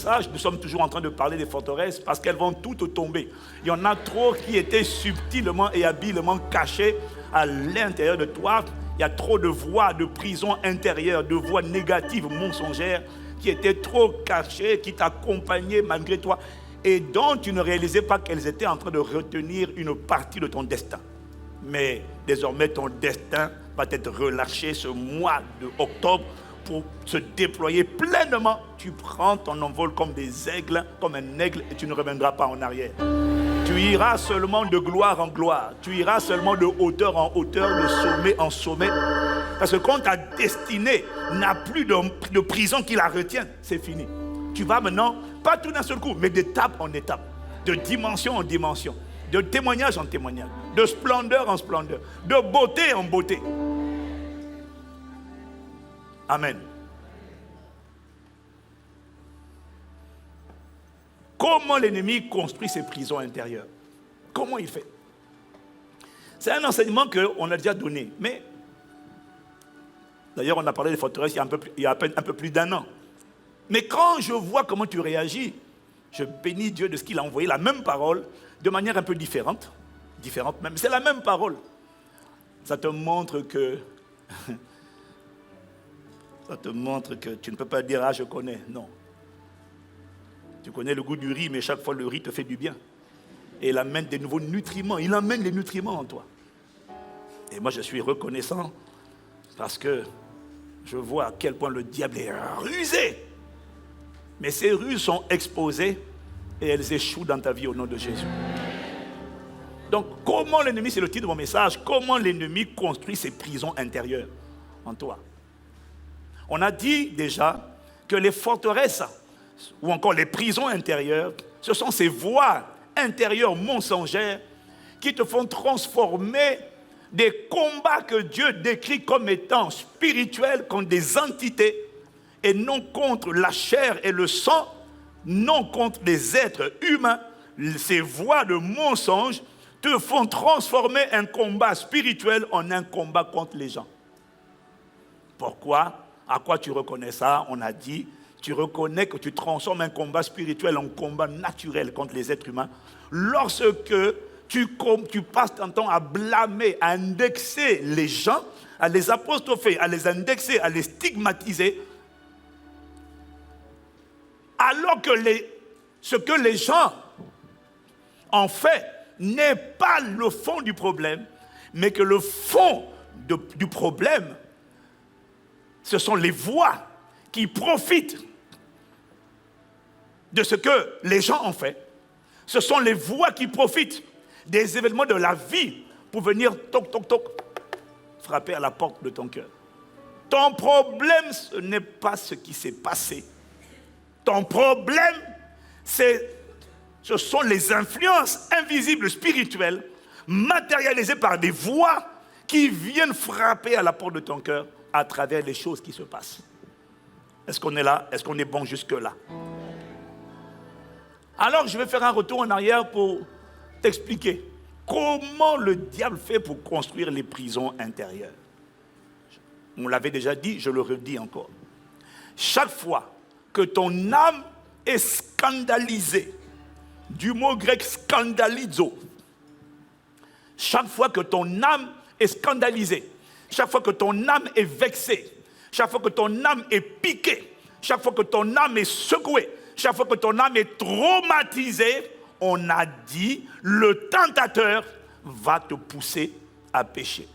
message, nous sommes toujours en train de parler des forteresses parce qu'elles vont toutes tomber. Il y en a trop qui étaient subtilement et habilement cachées à l'intérieur de toi. Il y a trop de voix de prison intérieure, de voix négatives, mensongères, qui étaient trop cachées, qui t'accompagnaient malgré toi et dont tu ne réalisais pas qu'elles étaient en train de retenir une partie de ton destin. Mais désormais, ton destin va être relâché ce mois d'octobre pour se déployer pleinement. Tu prends ton envol comme des aigles, comme un aigle, et tu ne reviendras pas en arrière. Tu iras seulement de gloire en gloire. Tu iras seulement de hauteur en hauteur, de sommet en sommet. Parce que quand ta destinée n'a plus de prison qui la retient, c'est fini. Tu vas maintenant, pas tout d'un seul coup, mais d'étape en étape, de dimension en dimension, de témoignage en témoignage, de splendeur en splendeur, de beauté en beauté. Amen. Comment l'ennemi construit ses prisons intérieures? Comment il fait? C'est un enseignement qu'on a déjà donné. Mais, d'ailleurs, on a parlé des forteresses il y a à peine un peu plus d'un an. Mais quand je vois comment tu réagis, je bénis Dieu de ce qu'il a envoyé la même parole de manière un peu différente même. C'est la même parole. Ça te montre que tu ne peux pas dire « Ah, je connais ». Non. Tu connais le goût du riz, mais chaque fois le riz te fait du bien. Et il amène des nouveaux nutriments. Il amène les nutriments en toi. Et moi, je suis reconnaissant parce que je vois à quel point le diable est rusé. Mais ces ruses sont exposées et elles échouent dans ta vie au nom de Jésus. Donc, comment l'ennemi, c'est le titre de mon message, comment l'ennemi construit ses prisons intérieures en toi? On a dit déjà que les forteresses ou encore les prisons intérieures, ce sont ces voies intérieures mensongères qui te font transformer des combats que Dieu décrit comme étant spirituels contre des entités et non contre la chair et le sang, non contre des êtres humains. Ces voies de mensonges te font transformer un combat spirituel en un combat contre les gens. Pourquoi? À quoi tu reconnais ça? On a dit, tu reconnais que tu transformes un combat spirituel en combat naturel contre les êtres humains lorsque tu passes ton temps à blâmer, à indexer les gens, à les apostropher, à les indexer, à les stigmatiser, alors que ce que les gens ont fait n'est pas le fond du problème, mais que le fond du problème, ce sont les voix qui profitent de ce que les gens ont fait. Ce sont les voix qui profitent des événements de la vie pour venir toc, toc, toc, frapper à la porte de ton cœur. Ton problème, ce n'est pas ce qui s'est passé. Ton problème, ce sont les influences invisibles spirituelles matérialisées par des voix qui viennent frapper à la porte de ton cœur à travers les choses qui se passent. Est-ce qu'on est là? Est-ce qu'on est bon jusque-là? Alors, je vais faire un retour en arrière pour t'expliquer comment le diable fait pour construire les prisons intérieures. On l'avait déjà dit, je le redis encore. Chaque fois que ton âme est scandalisée, du mot grec scandalizo, chaque fois que ton âme est scandalisée, chaque fois que ton âme est vexée, chaque fois que ton âme est piquée, chaque fois que ton âme est secouée, chaque fois que ton âme est traumatisée, on a dit, le tentateur va te pousser à pécher.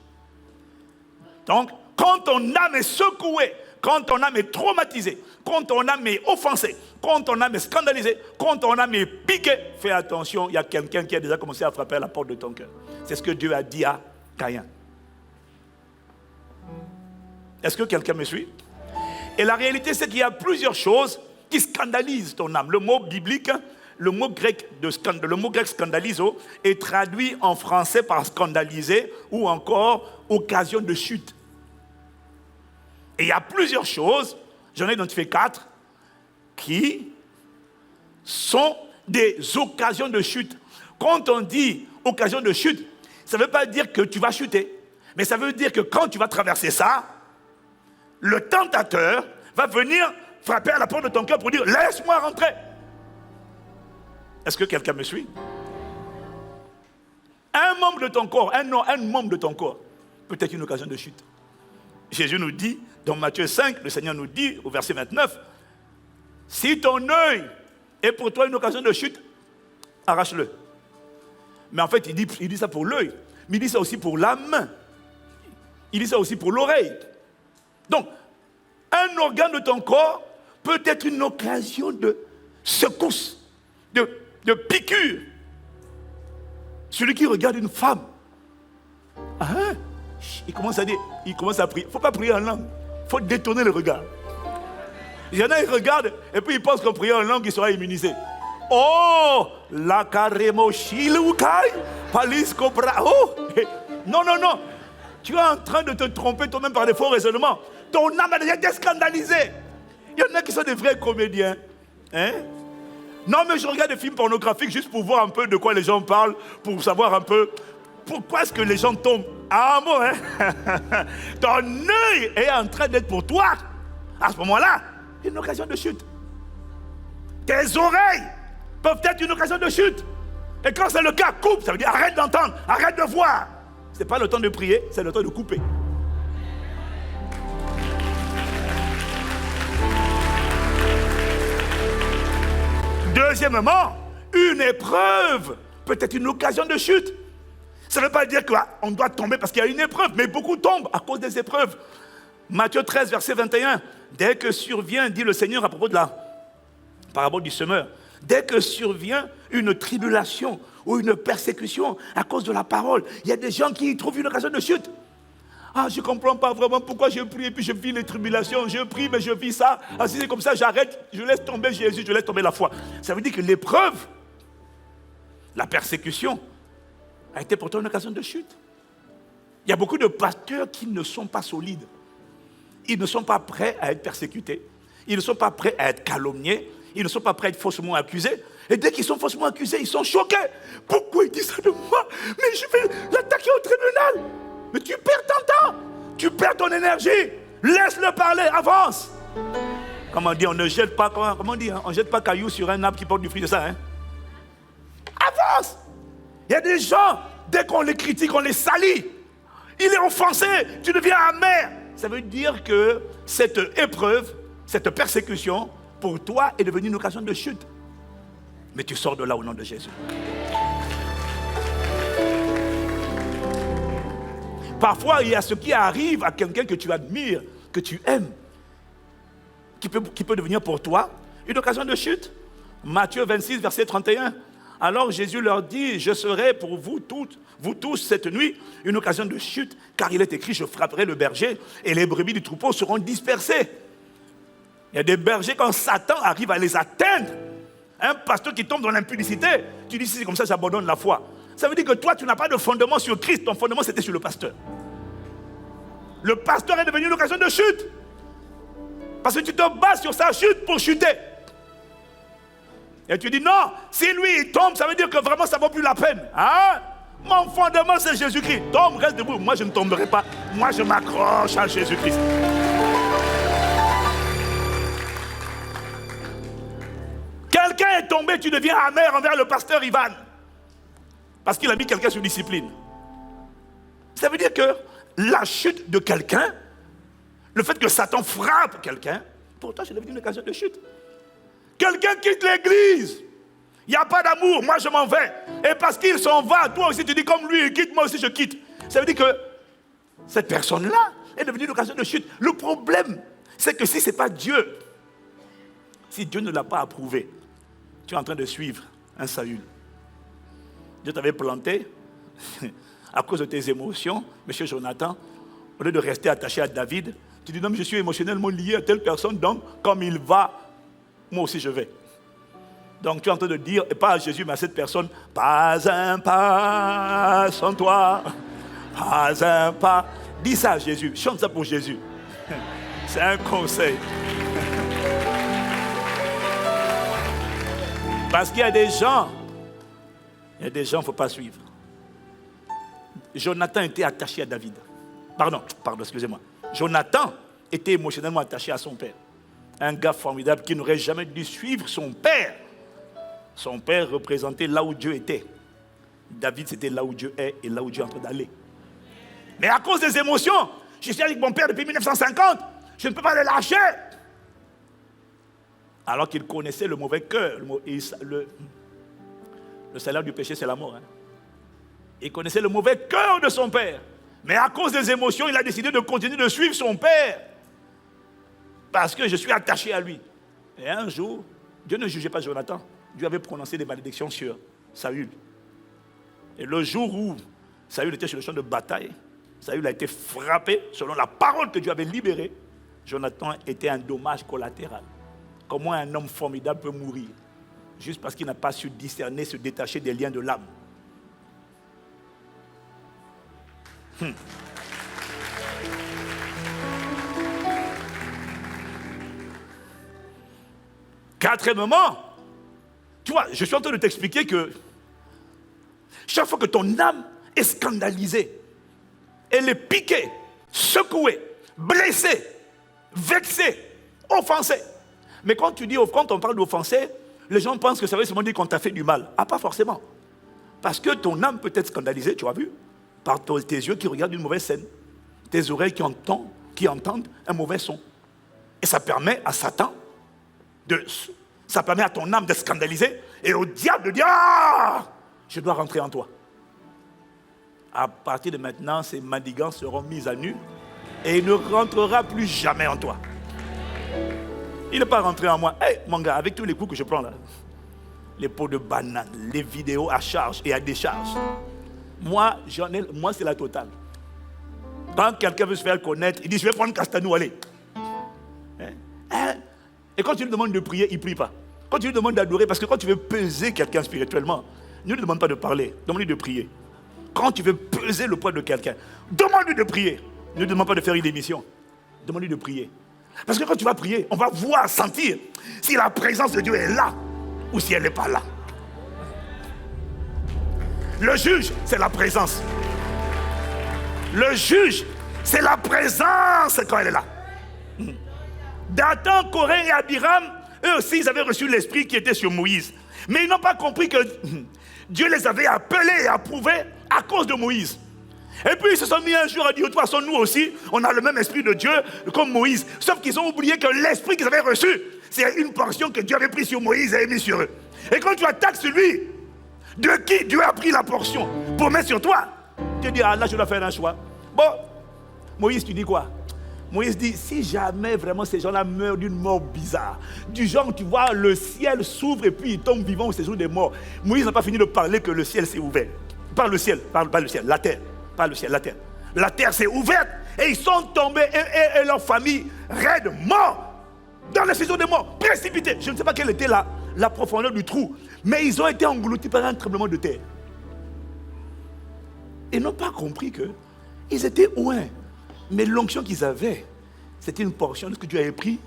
Donc, quand ton âme est secouée, quand ton âme est traumatisée, quand ton âme est offensée, quand ton âme est scandalisée, quand ton âme est piquée, fais attention, il y a quelqu'un qui a déjà commencé à frapper à la porte de ton cœur. C'est ce que Dieu a dit à Caïn. Est-ce que quelqu'un me suit? Et la réalité, c'est qu'il y a plusieurs choses qui scandalisent ton âme. Le mot biblique, le mot grec scandalizo est traduit en français par scandaliser ou encore occasion de chute. Et il y a plusieurs choses, j'en ai identifié 4, qui sont des occasions de chute. Quand on dit occasion de chute, ça ne veut pas dire que tu vas chuter, mais ça veut dire que quand tu vas traverser ça, le tentateur va venir frapper à la porte de ton cœur pour dire, laisse-moi rentrer. Est-ce que quelqu'un me suit? Un membre de ton corps, un membre de ton corps, peut être une occasion de chute. Jésus nous dit, dans Matthieu 5, le Seigneur nous dit, au verset 29, si ton œil est pour toi une occasion de chute, arrache-le. Mais en fait, il dit ça pour l'œil, mais il dit ça aussi pour la main. Il dit ça aussi pour l'oreille. Donc, un organe de ton corps peut être une occasion de secousse, de piqûre. Celui qui regarde une femme, il commence à prier. Il ne faut pas prier en langue, il faut détourner le regard. Il y en a, ils regardent et puis ils pensent qu'en priant en langue, il sera immunisé. Oh, la caremo shilukai, palis cobra. Oh, non. Tu es en train de te tromper toi-même par des faux raisonnements. Ton âme a déjà été scandalisée. Il y en a qui sont des vrais comédiens. Non, mais je regarde des films pornographiques juste pour voir un peu de quoi les gens parlent, pour savoir un peu pourquoi est-ce que les gens tombent. Ah bon, ton œil est en train d'être pour toi. À ce moment-là, une occasion de chute. Tes oreilles peuvent être une occasion de chute. Et quand c'est le cas, coupe. Ça veut dire arrête d'entendre, arrête de voir. Ce n'est pas le temps de prier, c'est le temps de couper. Deuxièmement, une épreuve peut être une occasion de chute. Ça ne veut pas dire qu'on doit tomber parce qu'il y a une épreuve, mais beaucoup tombent à cause des épreuves. Matthieu 13, verset 21, dès que survient, dit le Seigneur à propos de la parabole du semeur, dès que survient une tribulation ou une persécution à cause de la parole, il y a des gens qui y trouvent une occasion de chute. Ah, je ne comprends pas vraiment pourquoi je prie et puis je vis les tribulations. Je prie, mais je vis ça. Ah, si c'est comme ça, j'arrête, je laisse tomber Jésus, je laisse tomber la foi. Ça veut dire que l'épreuve, la persécution, a été pour toi une occasion de chute. Il y a beaucoup de pasteurs qui ne sont pas solides. Ils ne sont pas prêts à être persécutés. Ils ne sont pas prêts à être calomniés. Ils ne sont pas prêts à être faussement accusés. Et dès qu'ils sont faussement accusés, ils sont choqués. Pourquoi il dit ça de moi? Mais je vais l'attaquer au tribunal. Mais tu perds ton temps, tu perds ton énergie. Laisse-le parler, avance. Comment on dit, on ne jette pas, comment on dit, on ne jette pas caillou sur un arbre qui porte du fruit, de ça. Avance. Il y a des gens, dès qu'on les critique, on les salit. Il est offensé, tu deviens amer. Ça veut dire que cette épreuve, cette persécution, pour toi, est devenue une occasion de chute. Mais tu sors de là au nom de Jésus. Parfois, il y a ce qui arrive à quelqu'un que tu admires, que tu aimes, qui peut devenir pour toi une occasion de chute. Matthieu 26, verset 31. Alors Jésus leur dit, je serai pour vous tous cette nuit, une occasion de chute, car il est écrit, je frapperai le berger et les brebis du troupeau seront dispersées. Il y a des bergers, quand Satan arrive à les atteindre, un pasteur qui tombe dans l'impudicité, tu dis, si c'est comme ça, j'abandonne la foi. Ça veut dire que toi, tu n'as pas de fondement sur Christ, ton fondement c'était sur le pasteur. Le pasteur est devenu une occasion de chute. Parce que tu te bases sur sa chute pour chuter. Et tu dis non, si lui il tombe, ça veut dire que vraiment ça ne vaut plus la peine. Mon fondement c'est Jésus-Christ. Tombe, reste debout. Moi je ne tomberai pas. Moi je m'accroche à Jésus-Christ. Quelqu'un est tombé, tu deviens amer envers le pasteur Ivan. Parce qu'il a mis quelqu'un sous discipline. Ça veut dire que la chute de quelqu'un, le fait que Satan frappe quelqu'un, pour toi c'est devenu une occasion de chute. Quelqu'un quitte l'église, il n'y a pas d'amour, moi je m'en vais. Et parce qu'il s'en va, toi aussi tu dis comme lui il quitte, moi aussi je quitte. Ça veut dire que cette personne-là est devenue une occasion de chute. Le problème, c'est que si ce n'est pas Dieu, si Dieu ne l'a pas approuvé, tu es en train de suivre un Saül. Dieu t'avait planté à cause de tes émotions, monsieur Jonathan, au lieu de rester attaché à David, tu dis non mais je suis émotionnellement lié à telle personne, donc comme il va, moi aussi je vais. Donc tu es en train de dire, et pas à Jésus mais à cette personne, pas un pas sans toi, pas un pas. Dis ça à Jésus, chante ça pour Jésus. C'est un conseil. Parce qu'il y a des gens, il ne faut pas suivre. Jonathan était attaché à David. Pardon, excusez-moi. Jonathan était émotionnellement attaché à son père. Un gars formidable qui n'aurait jamais dû suivre son père. Son père représentait là où Dieu était. David, c'était là où Dieu est et là où Dieu est en train d'aller. Mais à cause des émotions, je suis avec mon père depuis 1950, je ne peux pas le lâcher. Alors qu'il connaissait le mauvais cœur. Le salaire du péché, c'est la mort. Il connaissait le mauvais cœur de son père. Mais à cause des émotions, il a décidé de continuer de suivre son père. Parce que je suis attaché à lui. Et un jour, Dieu ne jugeait pas Jonathan. Dieu avait prononcé des malédictions sur Saül. Et le jour où Saül était sur le champ de bataille, Saül a été frappé selon la parole que Dieu avait libérée. Jonathan était un dommage collatéral. Comment un homme formidable peut mourir juste parce qu'il n'a pas su discerner, se détacher des liens de l'âme. Quatrièmement, tu vois, je suis en train de t'expliquer que chaque fois que ton âme est scandalisée, elle est piquée, secouée, blessée, vexée, offensée. Mais quand on parle d'offensée, les gens pensent que ça veut seulement dire qu'on t'a fait du mal. Ah, pas forcément. Parce que ton âme peut être scandalisée, tu as vu, par tes yeux qui regardent une mauvaise scène, tes oreilles qui entendent un mauvais son. Et ça permet à Satan ça permet à ton âme de scandaliser et au diable de dire « Ah, je dois rentrer en toi ». À partir de maintenant, ces manigances seront mises à nu et il ne rentrera plus jamais en toi. Il n'est pas rentré en moi. Hey, mon gars, avec tous les coups que je prends là, les pots de banane, les vidéos à charge et à décharge, moi c'est la totale. Quand quelqu'un veut se faire connaître, il dit « Je vais prendre Castanou, allez ». Et quand tu lui demandes de prier, il ne prie pas. Quand tu lui demandes d'adorer, parce que quand tu veux peser quelqu'un spirituellement, ne lui demande pas de parler, demande-lui de prier. Quand tu veux peser le poids de quelqu'un, demande-lui de prier. Ne lui demande pas de faire une émission. Demande-lui de prier. Parce que quand tu vas prier, on va voir, sentir si la présence de Dieu est là ou si elle n'est pas là. Le juge, c'est la présence. Le juge, c'est la présence quand elle est là. Dathan, Coré et Abiram, eux aussi, ils avaient reçu l'esprit qui était sur Moïse. Mais ils n'ont pas compris que Dieu les avait appelés et approuvés à cause de Moïse. Et puis ils se sont mis un jour à dire, de toute façon, nous aussi, on a le même esprit de Dieu comme Moïse. Sauf qu'ils ont oublié que l'esprit qu'ils avaient reçu, c'est une portion que Dieu avait prise sur Moïse et mis sur eux. Et quand tu attaques celui de qui Dieu a pris la portion pour mettre sur toi, tu dis, ah là, je dois faire un choix. Bon, Moïse, tu dis quoi? Moïse dit, si jamais vraiment ces gens-là meurent d'une mort bizarre, du genre, tu vois, le ciel s'ouvre et puis ils tombent vivants au séjour des morts. Moïse n'a pas fini de parler que le ciel s'est ouvert. Pas le ciel, pas le ciel, la terre. Pas le ciel, la terre. La terre s'est ouverte et ils sont tombés et leur famille raide, morts, dans le séjour des morts, précipités. Je ne sais pas quelle était la profondeur du trou, mais ils ont été engloutis par un tremblement de terre. Ils n'ont pas compris qu'ils étaient loin. Mais l'onction qu'ils avaient, c'était une portion de ce que Dieu avait pris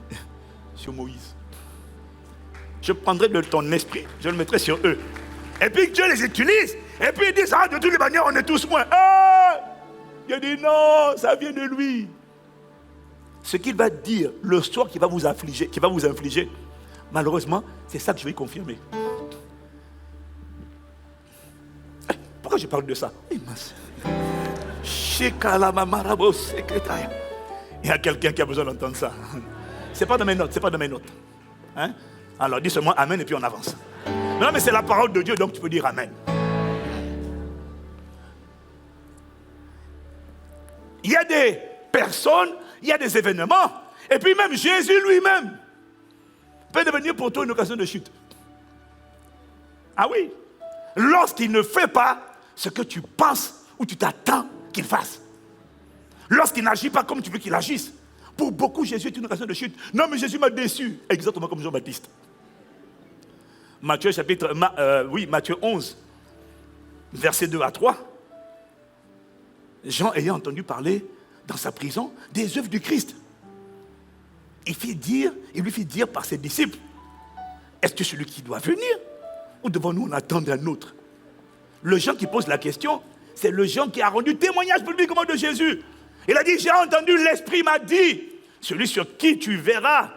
sur Moïse. Je prendrai de ton esprit, je le mettrai sur eux. Et puis Dieu les utilise. Et puis ils disent, ah, de toutes les manières, on est tous moins. Ah! Dieu dit, non, ça vient de lui. Ce qu'il va dire, le sort qui va vous infliger, malheureusement, c'est ça que je vais confirmer. Pourquoi je parle de ça? Il y a quelqu'un qui a besoin d'entendre ça. C'est pas dans mes notes, Hein? Alors dis seulement amen et puis on avance. Non, mais c'est la parole de Dieu, donc tu peux dire amen. Il y a des personnes, il y a des événements, et puis même Jésus lui-même peut devenir pour toi une occasion de chute. Ah oui, lorsqu'il ne fait pas ce que tu penses ou tu t'attends qu'il fasse. Lorsqu'il n'agit pas comme tu veux qu'il agisse. Pour beaucoup, Jésus est une occasion de chute. Non, mais Jésus m'a déçu. Exactement comme Jean-Baptiste. Matthieu 11, versets 2 à 3. Jean ayant entendu parler dans sa prison des œuvres du Christ. Il lui fit dire par ses disciples, est-ce que celui qui doit venir ou devons-nous en attendre un autre? Le Jean qui pose la question, c'est le Jean qui a rendu témoignage publiquement de Jésus. Il a dit, j'ai entendu, l'Esprit m'a dit, celui sur qui tu verras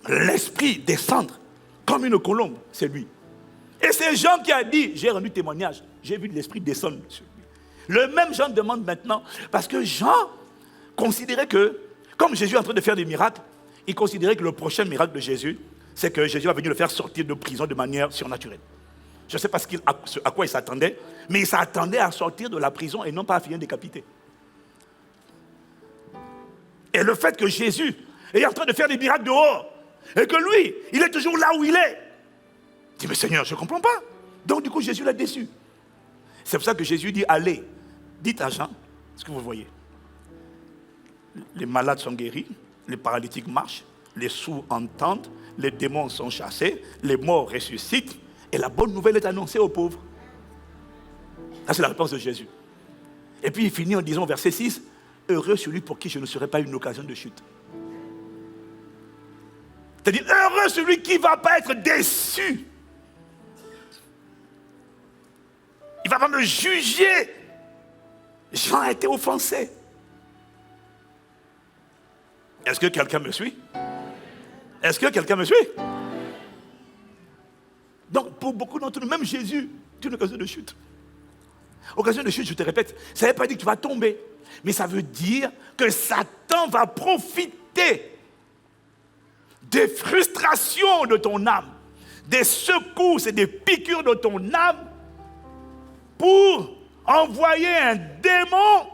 l'Esprit descendre comme une colombe, c'est lui. Et c'est Jean qui a dit, j'ai rendu témoignage, j'ai vu l'Esprit descendre sur lui. Le même Jean demande maintenant, parce que Jean considérait que, comme Jésus est en train de faire des miracles, il considérait que le prochain miracle de Jésus, c'est que Jésus va venir le faire sortir de prison de manière surnaturelle. Je ne sais pas à quoi il s'attendait, mais il s'attendait à sortir de la prison et non pas à finir décapité. Et le fait que Jésus est en train de faire des miracles dehors, et que lui, il est toujours là où il est. Il dit, mais Seigneur, je ne comprends pas. Donc du coup, Jésus l'a déçu. C'est pour ça que Jésus dit, allez, dites à Jean ce que vous voyez. Les malades sont guéris, les paralytiques marchent, les sourds entendent, les démons sont chassés, les morts ressuscitent, et la bonne nouvelle est annoncée aux pauvres. Ça, c'est la réponse de Jésus. Et puis il finit en disant, verset 6, heureux celui pour qui je ne serai pas une occasion de chute. C'est-à-dire, heureux celui qui ne va pas être déçu. Il ne va pas me juger. Jean a été offensé. Est-ce que quelqu'un me suit? Est-ce que quelqu'un me suit? Donc, pour beaucoup d'entre nous, même Jésus, c'est une occasion de chute. Occasion de chute, je te répète, ça ne veut pas dire que tu vas tomber. Mais ça veut dire que Satan va profiter des frustrations de ton âme, des secousses et des piqûres de ton âme pour envoyer un démon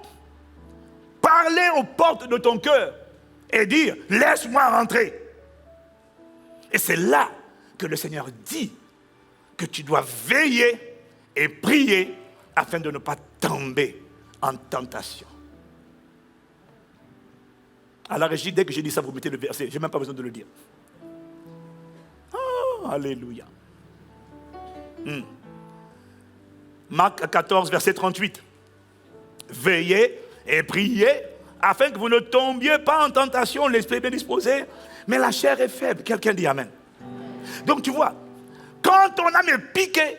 parler aux portes de ton cœur et dire « laisse-moi rentrer ». Et c'est là que le Seigneur dit que tu dois veiller et prier afin de ne pas tomber en tentation. À la régie, dès que j'ai dit ça, vous mettez le verset. Je n'ai même pas besoin de le dire. Oh, alléluia. Marc 14, verset 38. Veillez et priez afin que vous ne tombiez pas en tentation. L'esprit est bien disposé, mais la chair est faible. Quelqu'un dit amen. Donc tu vois, quand ton âme est piquée,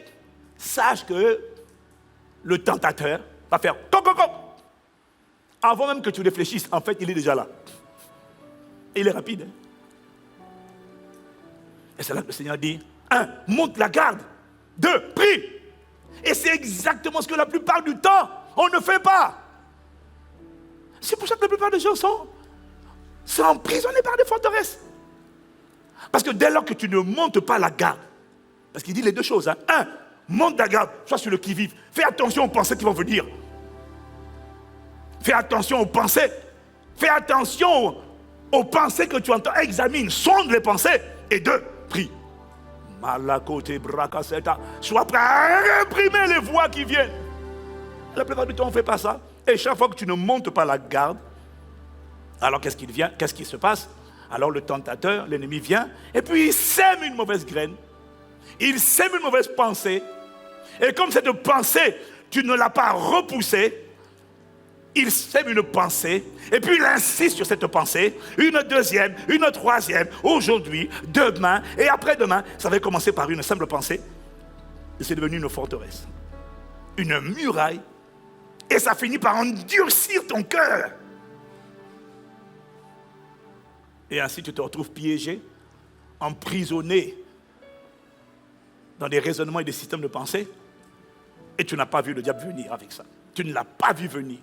sache que le tentateur va faire coq. Avant même que tu réfléchisses, en fait, il est déjà là. Et il est rapide. Et c'est là que le Seigneur dit, 1, monte la garde. 2, prie. Et c'est exactement ce que la plupart du temps, on ne fait pas. C'est pour ça que la plupart des gens sont emprisonnés par des forteresses. Parce que dès lors que tu ne montes pas la garde, parce qu'il dit les deux choses, 1, monte la garde, sois sur le qui-vive. Fais attention aux pensées qui vont venir. Fais attention aux pensées. Fais attention aux pensées que tu entends. Examine, sonde les pensées. Et 2, prie. Malakote brakaseta. Sois prêt à réprimer les voix qui viennent. La plupart du temps, on ne fait pas ça. Et chaque fois que tu ne montes pas la garde, alors qu'est-ce qui se passe? Alors le tentateur, l'ennemi vient, et puis il sème une mauvaise graine. Il sème une mauvaise pensée. Et comme cette pensée, tu ne l'as pas repoussée, il sème une pensée, et puis il insiste sur cette pensée, une deuxième, une troisième, aujourd'hui, demain, et après-demain. Ça va commencer par une simple pensée, et c'est devenu une forteresse, une muraille, et ça finit par endurcir ton cœur. Et ainsi tu te retrouves piégé, emprisonné dans des raisonnements et des systèmes de pensée, et tu n'as pas vu le diable venir avec ça. Tu ne l'as pas vu venir.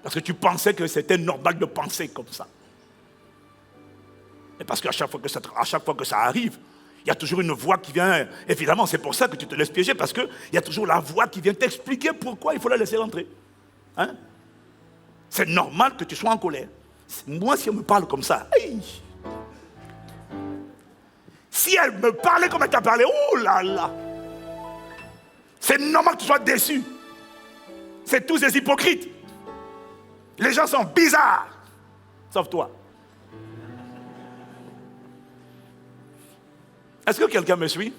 Parce que tu pensais que c'était normal de penser comme ça. Et parce qu'à chaque fois que ça arrive, il y a toujours une voix qui vient. Évidemment, c'est pour ça que tu te laisses piéger, parce qu'il y a toujours la voix qui vient t'expliquer pourquoi il faut la laisser rentrer. Hein? C'est normal que tu sois en colère. Moi, si on me parle comme ça, hey, si elle me parlait comme elle t'a parlé, oh là là, c'est normal que tu sois déçu. C'est tous des hypocrites. Les gens sont bizarres, sauf toi. Est-ce que quelqu'un me suit?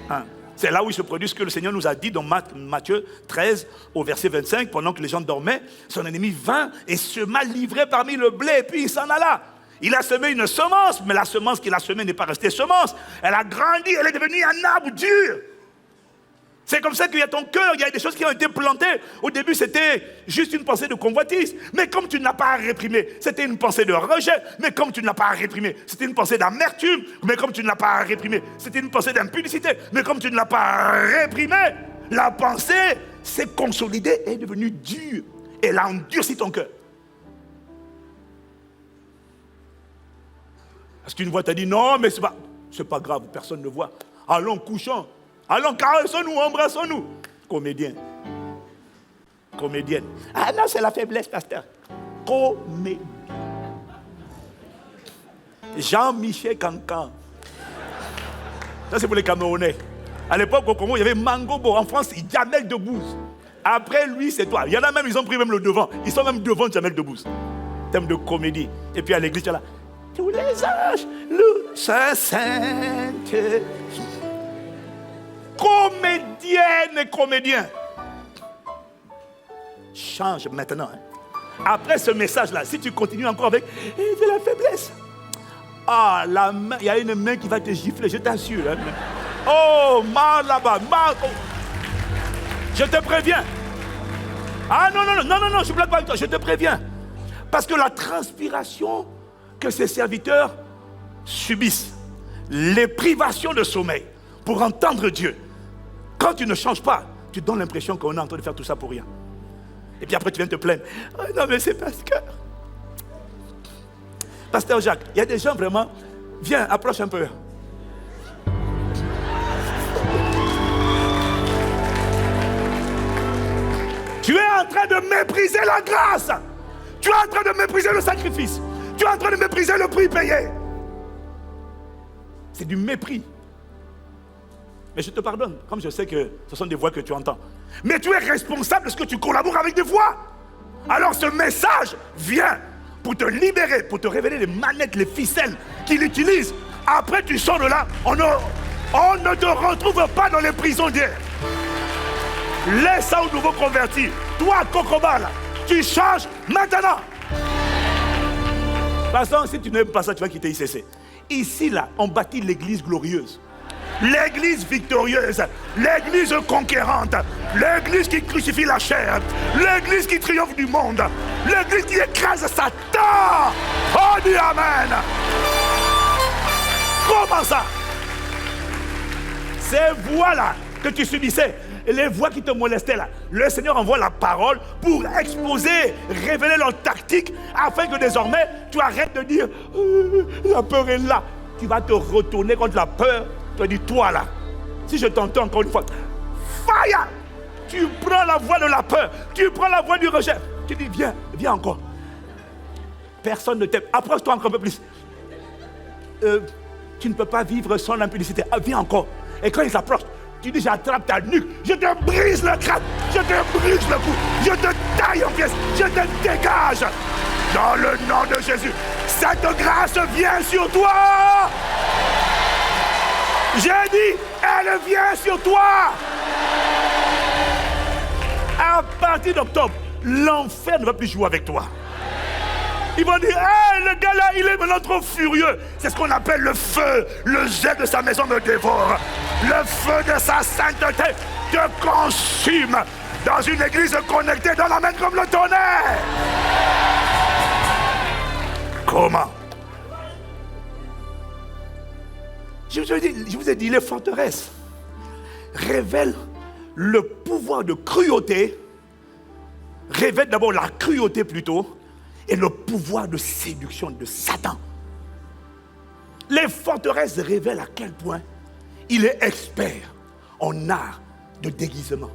Hein? C'est là où il se produit ce que le Seigneur nous a dit dans Matthieu 13, au verset 25. Pendant que les gens dormaient, son ennemi vint et sema livré parmi le blé, et puis il s'en alla. Il a semé une semence, mais la semence qu'il a semée n'est pas restée semence. Elle a grandi, elle est devenue un arbre dur. C'est comme ça qu'il y a ton cœur, il y a des choses qui ont été plantées. Au début, c'était juste une pensée de convoitise. Mais comme tu ne l'as pas réprimée, c'était une pensée de rejet. Mais comme tu ne l'as pas réprimée, c'était une pensée d'amertume. Mais comme tu ne l'as pas réprimée, c'était une pensée d'impudicité. Mais comme tu ne l'as pas réprimée, la pensée s'est consolidée et est devenue dure. Elle a endurci ton cœur. Parce qu'une voix t'a dit, non, mais c'est pas grave, personne ne voit. Allons, couchons. Allons, caressons-nous, embrassons-nous. Comédien. Comédienne. Ah non, c'est la faiblesse, pasteur. Comédien. Jean-Michel Cancan. Ça, c'est pour les Camerounais. À l'époque, au Congo, il y avait Mangobo. En France, Jamel Debbouze. Après lui, c'est toi. Il y en a même, ils ont pris même le devant. Ils sont même devant Jamel Debbouze. Thème de comédie. Et puis à l'église, tu es là. Tous les anges louent sa sainte. Comédienne et comédien. Change maintenant. Après ce message-là, si tu continues encore avec de la faiblesse. Ah, la main, il y a une main qui va te gifler, je t'assure. Hein. Oh, mal là-bas, mal. Oh. Je te préviens. Ah non, je ne blague pas avec toi, je te préviens. Parce que la transpiration que ces serviteurs subissent, les privations de sommeil pour entendre Dieu, quand tu ne changes pas, tu donnes l'impression qu'on est en train de faire tout ça pour rien. Et puis après tu viens te plaindre. Oh, non mais c'est parce que... Pasteur Jacques, il y a des gens vraiment... Viens, approche un peu. Tu es en train de mépriser la grâce. Tu es en train de mépriser le sacrifice. Tu es en train de mépriser le prix payé. C'est du mépris. Mais je te pardonne, comme je sais que ce sont des voix que tu entends. Mais tu es responsable de ce que tu collabores avec des voix. Alors ce message vient pour te libérer, pour te révéler les manettes, les ficelles qu'il utilise. Après tu sors de là, on ne te retrouve pas dans les prisons d'hier. Laisse ça aux nouveaux convertis. Toi, Cocobal, tu changes maintenant. Parce que si tu n'aimes pas ça, tu vas quitter ICC. Ici, là, on bâtit l'église glorieuse. L'église victorieuse, l'église conquérante, l'église qui crucifie la chair, l'église qui triomphe du monde, l'église qui écrase Satan. Oh, dis Amen. Comment ça? Ces voix-là que tu subissais, les voix qui te molestaient là, le Seigneur envoie la parole pour exposer, révéler leurs tactiques, afin que désormais, tu arrêtes de dire la peur est là. Tu vas te retourner contre la peur. Tu vas dire, toi là, si je t'entends encore une fois, fire! Tu prends la voix de la peur, tu prends la voix du rejet. Tu dis, viens encore. Personne ne t'aime. Approche-toi encore un peu plus. Tu ne peux pas vivre sans l'impudicité. Ah, viens encore. Et quand il s'approche, tu dis, j'attrape ta nuque, je te brise le crâne, je te brise le cou, je te taille en pièces, je te dégage. Dans le nom de Jésus, cette grâce vient sur toi. J'ai dit, elle vient sur toi. À partir d'octobre, l'enfer ne va plus jouer avec toi. Ils vont dire, hey, le gars là, il est maintenant trop furieux. C'est ce qu'on appelle le feu. Le jet de sa maison me dévore. Le feu de sa sainteté te consume. Dans une église connectée dans la main comme le tonnerre. Comment? Je vous ai dit, les forteresses révèlent le pouvoir de cruauté, révèlent d'abord la cruauté plutôt, et le pouvoir de séduction de Satan. Les forteresses révèlent à quel point il est expert en art de déguisement.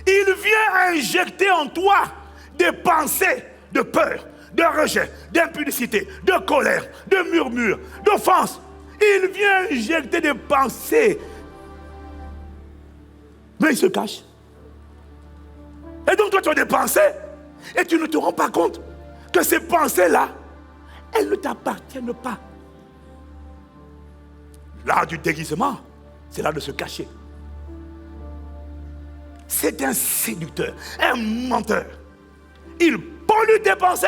Il vient injecter en toi des pensées de peur, de rejet, d'impudicité, de colère, de murmure, d'offense. Il vient injecter des pensées. Mais il se cache. Et donc toi tu as des pensées et tu ne te rends pas compte que ces pensées-là, elles ne t'appartiennent pas. L'art du déguisement, c'est l'art de se cacher. C'est un séducteur, un menteur. Il pollue tes pensées.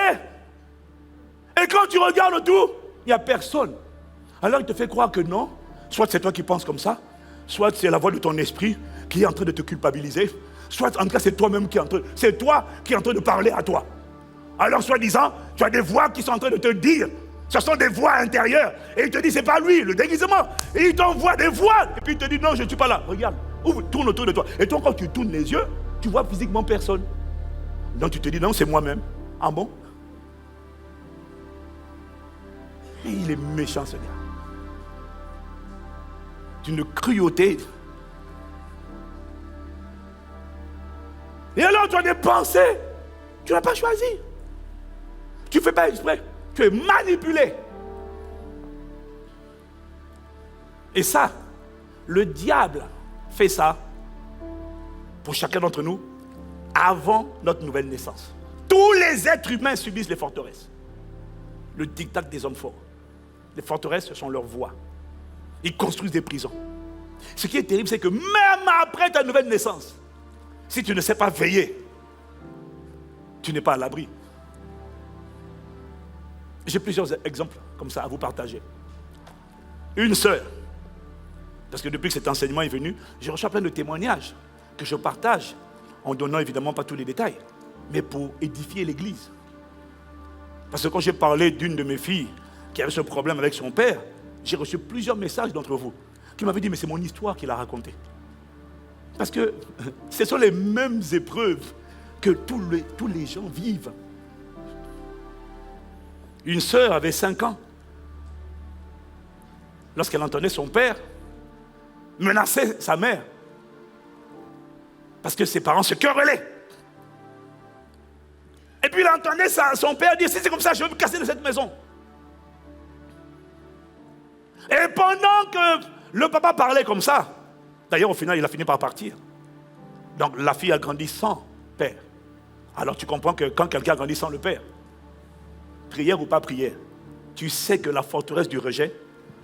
Et quand tu regardes autour, il n'y a personne. Alors il te fait croire que non, soit c'est toi qui penses comme ça, soit c'est la voix de ton esprit qui est en train de te culpabiliser, soit en tout cas c'est toi-même qui est en train, c'est toi qui est en train de parler à toi. Alors soi-disant, tu as des voix qui sont en train de te dire, ce sont des voix intérieures, et il te dit c'est pas lui, le déguisement, et il t'envoie des voix, et puis il te dit non je ne suis pas là, regarde, ouvre, tourne autour de toi, et toi quand tu tournes les yeux, tu vois physiquement personne. Donc tu te dis non c'est moi-même. Ah bon? Et il est méchant ce gars. D'une cruauté. Et alors tu as des pensées, tu n'as pas choisi. Tu ne fais pas exprès, tu es manipulé. Et ça, le diable fait ça pour chacun d'entre nous avant notre nouvelle naissance. Tous les êtres humains subissent les forteresses. Le diktat des hommes forts. Les forteresses, ce sont leurs voies. Ils construisent des prisons. Ce qui est terrible, c'est que même après ta nouvelle naissance, si tu ne sais pas veiller, tu n'es pas à l'abri. J'ai plusieurs exemples comme ça à vous partager. Une sœur, parce que depuis que cet enseignement est venu, je reçois plein de témoignages que je partage, en donnant évidemment pas tous les détails, mais pour édifier l'église. Parce que quand j'ai parlé d'une de mes filles qui avait ce problème avec son père, j'ai reçu plusieurs messages d'entre vous qui m'avaient dit mais c'est mon histoire qu'il a racontée. Parce que ce sont les mêmes épreuves que tous les gens vivent. Une sœur avait 5 ans. Lorsqu'elle entendait son père menacer sa mère, parce que ses parents se querellaient. Et puis il entendait son père dire, si c'est comme ça, je vais me casser de cette maison. Et pendant que le papa parlait comme ça, d'ailleurs au final il a fini par partir. Donc la fille a grandi sans père. Alors tu comprends que quand quelqu'un a grandi sans le père, prière ou pas prière, tu sais que la forteresse du rejet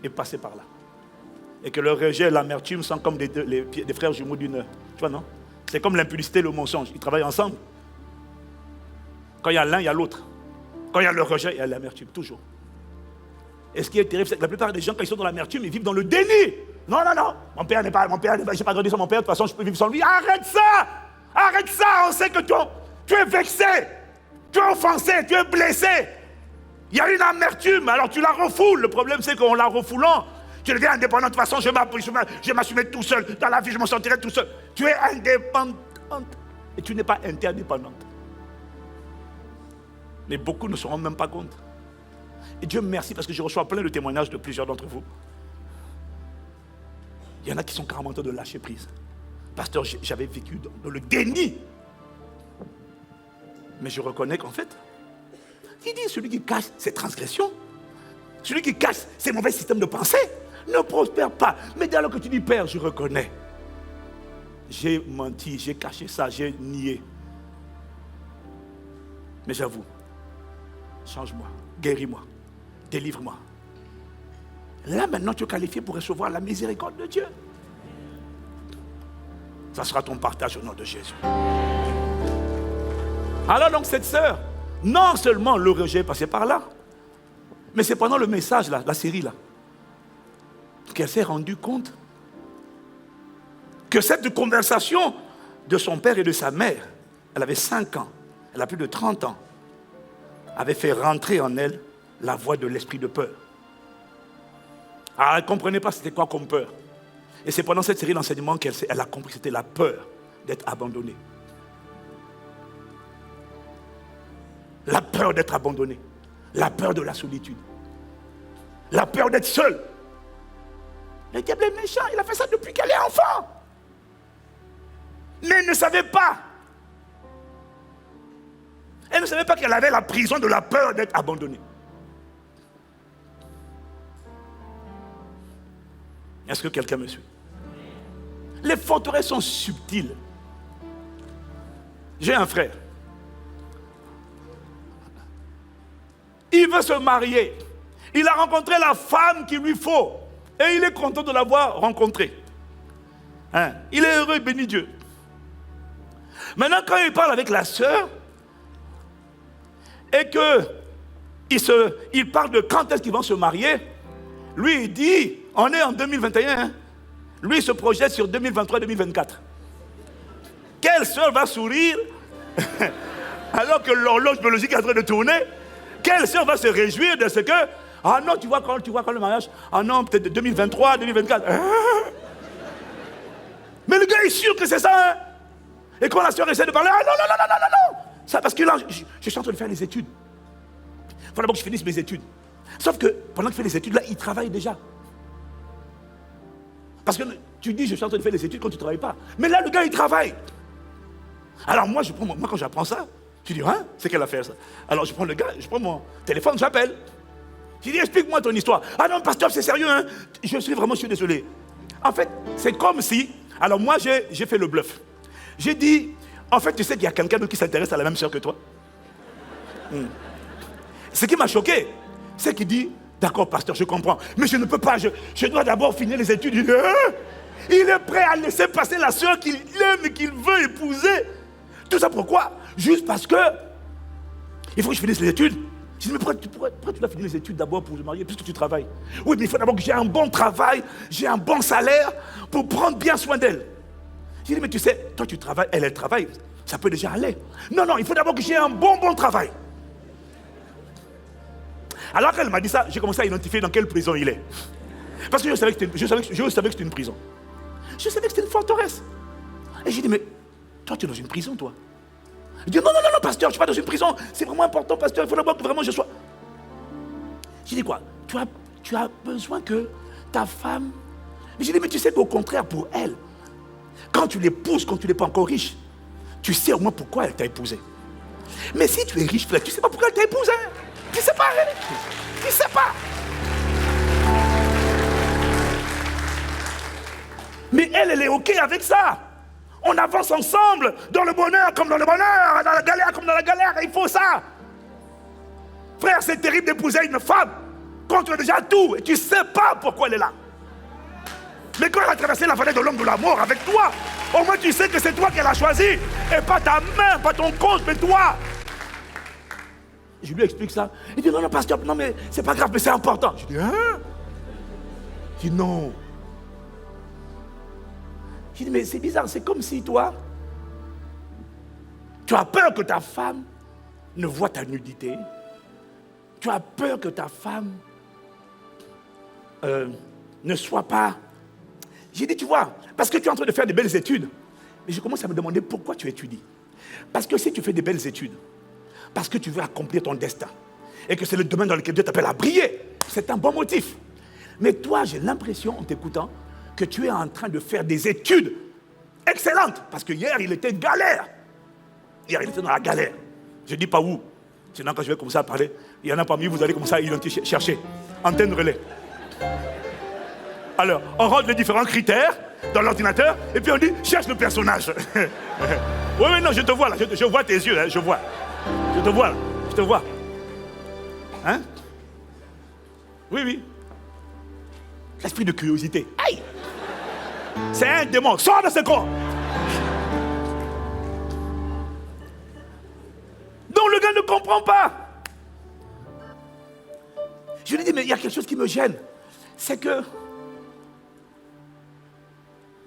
est passée par là. Et que le rejet et l'amertume sont comme des frères jumeaux d'une... Tu vois, non? C'est comme l'impudicité et le mensonge. Ils travaillent ensemble. Quand il y a l'un, il y a l'autre. Quand il y a le rejet, il y a l'amertume, toujours. Et ce qui est terrible, c'est que la plupart des gens, quand ils sont dans l'amertume, ils vivent dans le déni. Non, non, non, mon père, j'ai pas grandi sans mon père, de toute façon, je peux vivre sans lui. Arrête ça! Arrête ça! On sait que tu es vexé, tu es offensé, tu es blessé. Il y a une amertume, alors tu la refoules. Le problème, c'est qu'en la refoulant, tu deviens indépendant. De toute façon, je vais m'assumer tout seul. Dans la vie, je me sentirai tout seul. Tu es indépendante et tu n'es pas interdépendante. Mais beaucoup ne se rendent même pas compte. Et Dieu merci parce que je reçois plein de témoignages de plusieurs d'entre vous. Il y en a qui sont carrément en train de lâcher prise. Pasteur, j'avais vécu dans le déni. Mais je reconnais qu'en fait, il dit celui qui cache ses transgressions, celui qui cache ses mauvais systèmes de pensée, ne prospère pas. Mais dès lors que tu dis, Père, je reconnais. J'ai menti, j'ai caché ça, j'ai nié. Mais j'avoue, change-moi, guéris-moi, délivre-moi. Là maintenant tu es qualifié pour recevoir la miséricorde de Dieu. Ça sera ton partage au nom de Jésus. Alors donc cette sœur, non seulement le rejet est passé par là, mais c'est pendant le message là, la série là, qu'elle s'est rendue compte que cette conversation de son père et de sa mère, elle avait 5 ans, elle a plus de 30 ans, avait fait rentrer en elle la voix de l'esprit de peur. Alors elle ne comprenait pas c'était quoi comme peur. Et c'est pendant cette série d'enseignements qu'elle a compris que c'était la peur d'être abandonnée. La peur d'être abandonnée. La peur de la solitude. La peur d'être seule. Le diable est méchant, il a fait ça depuis qu'elle est enfant. Mais elle ne savait pas. Elle ne savait pas qu'elle avait la prison de la peur d'être abandonnée. Est-ce que quelqu'un me suit? Les forteresses sont subtiles. J'ai un frère. Il veut se marier. Il a rencontré la femme qu'il lui faut. Et il est content de l'avoir rencontrée. Il est heureux, béni Dieu. Maintenant, quand il parle avec la sœur, et qu'il parle de quand est-ce qu'ils vont se marier, lui il dit, on est en 2021, Lui se projette sur 2023-2024. Quelle sœur va sourire alors que l'horloge biologique est en train de tourner? Quelle sœur va se réjouir de ce que... Ah non, tu vois quand le mariage? Ah non, peut-être 2023, 2024. Mais le gars est sûr que c'est ça. Hein? Et quand la sœur essaie de parler, ah non. Ça, parce que là, je suis en train de faire les études. Il faut d'abord que je finisse mes études. Sauf que pendant que je fais les études, là, il travaille déjà. Parce que tu dis, je suis en train de faire les études quand tu ne travailles pas. Mais là, le gars, il travaille. Alors moi, quand j'apprends ça, je dis, hein, c'est quelle affaire ça? Alors je prends le gars, je prends mon téléphone, j'appelle. Je dis, explique-moi ton histoire. Ah non, pasteur, c'est sérieux, hein? Je suis désolé. En fait, c'est comme si, alors moi, j'ai fait le bluff. J'ai dit, en fait, tu sais qu'il y a quelqu'un d'autre qui s'intéresse à la même sœur que toi. Ce qui m'a choqué, c'est qu'il dit, d'accord, pasteur, je comprends, mais je ne peux pas, je dois d'abord finir les études. Il est prêt à laisser passer la sœur qu'il aime et qu'il veut épouser. Tout ça pourquoi? Juste parce que il faut que je finisse les études. Je dis, mais pourquoi tu dois finir les études d'abord pour te marier, puisque tu travailles? Oui, mais il faut d'abord que j'ai un bon travail, j'ai un bon salaire pour prendre bien soin d'elle. J'ai dit, mais tu sais, toi tu travailles, elle travaille, ça peut déjà aller. Non, il faut d'abord que j'ai un bon travail. Alors qu'elle m'a dit ça, j'ai commencé à identifier dans quelle prison il est. Parce que je savais que c'était une prison. Je savais que c'était une forteresse. Et j'ai dit, mais toi tu es dans une prison, toi? Il dit, non, pasteur, je ne suis pas dans une prison. C'est vraiment important, pasteur, il faut d'abord que vraiment je sois... J'ai dit quoi? Tu as besoin que ta femme... J'ai dit, mais tu sais qu'au contraire, pour elle, quand tu l'épouses, quand tu n'es pas encore riche, tu sais au moins pourquoi elle t'a épousé. Mais si tu es riche, tu ne sais pas pourquoi elle t'a épousé. Tu ne sais pas, tu ne sais pas. Mais elle est OK avec ça. On avance ensemble, dans le bonheur comme dans le bonheur, dans la galère comme dans la galère, il faut ça. Frère, c'est terrible d'épouser une femme quand tu as déjà tout et tu ne sais pas pourquoi elle est là. Mais quand elle a traversé la vallée de l'homme de la mort avec toi, au moins tu sais que c'est toi qu'elle a choisi, et pas ta main, pas ton compte, mais toi. Je lui explique ça. Il dit, non, pasteur, non, mais c'est pas grave, mais c'est important. Je dis, hein? Je dis, non. Je dis, mais c'est bizarre, c'est comme si toi, tu as peur que ta femme ne voit ta nudité. Tu as peur que ta femme ne soit pas... J'ai dit, tu vois, parce que tu es en train de faire des belles études. Mais je commence à me demander pourquoi tu étudies. Parce que si tu fais des belles études, parce que tu veux accomplir ton destin, et que c'est le domaine dans lequel Dieu t'appelle à briller, c'est un bon motif. Mais toi, j'ai l'impression, en t'écoutant, que tu es en train de faire des études excellentes. Parce que hier, il était galère. Hier, il était dans la galère. Je ne dis pas où. Sinon, quand je vais commencer à parler, il y en a parmi vous, vous allez commencer à identifier, chercher. Antenne relais. Alors, on rentre les différents critères dans l'ordinateur, et puis on dit, cherche le personnage. Oui, non, je te vois là, je vois tes yeux, hein, je vois. Je te vois là, je te vois. Hein? Oui. L'esprit de curiosité. Aïe! C'est un démon, sors de ce corps! Donc le gars ne comprend pas. Je lui dis, mais il y a quelque chose qui me gêne. C'est que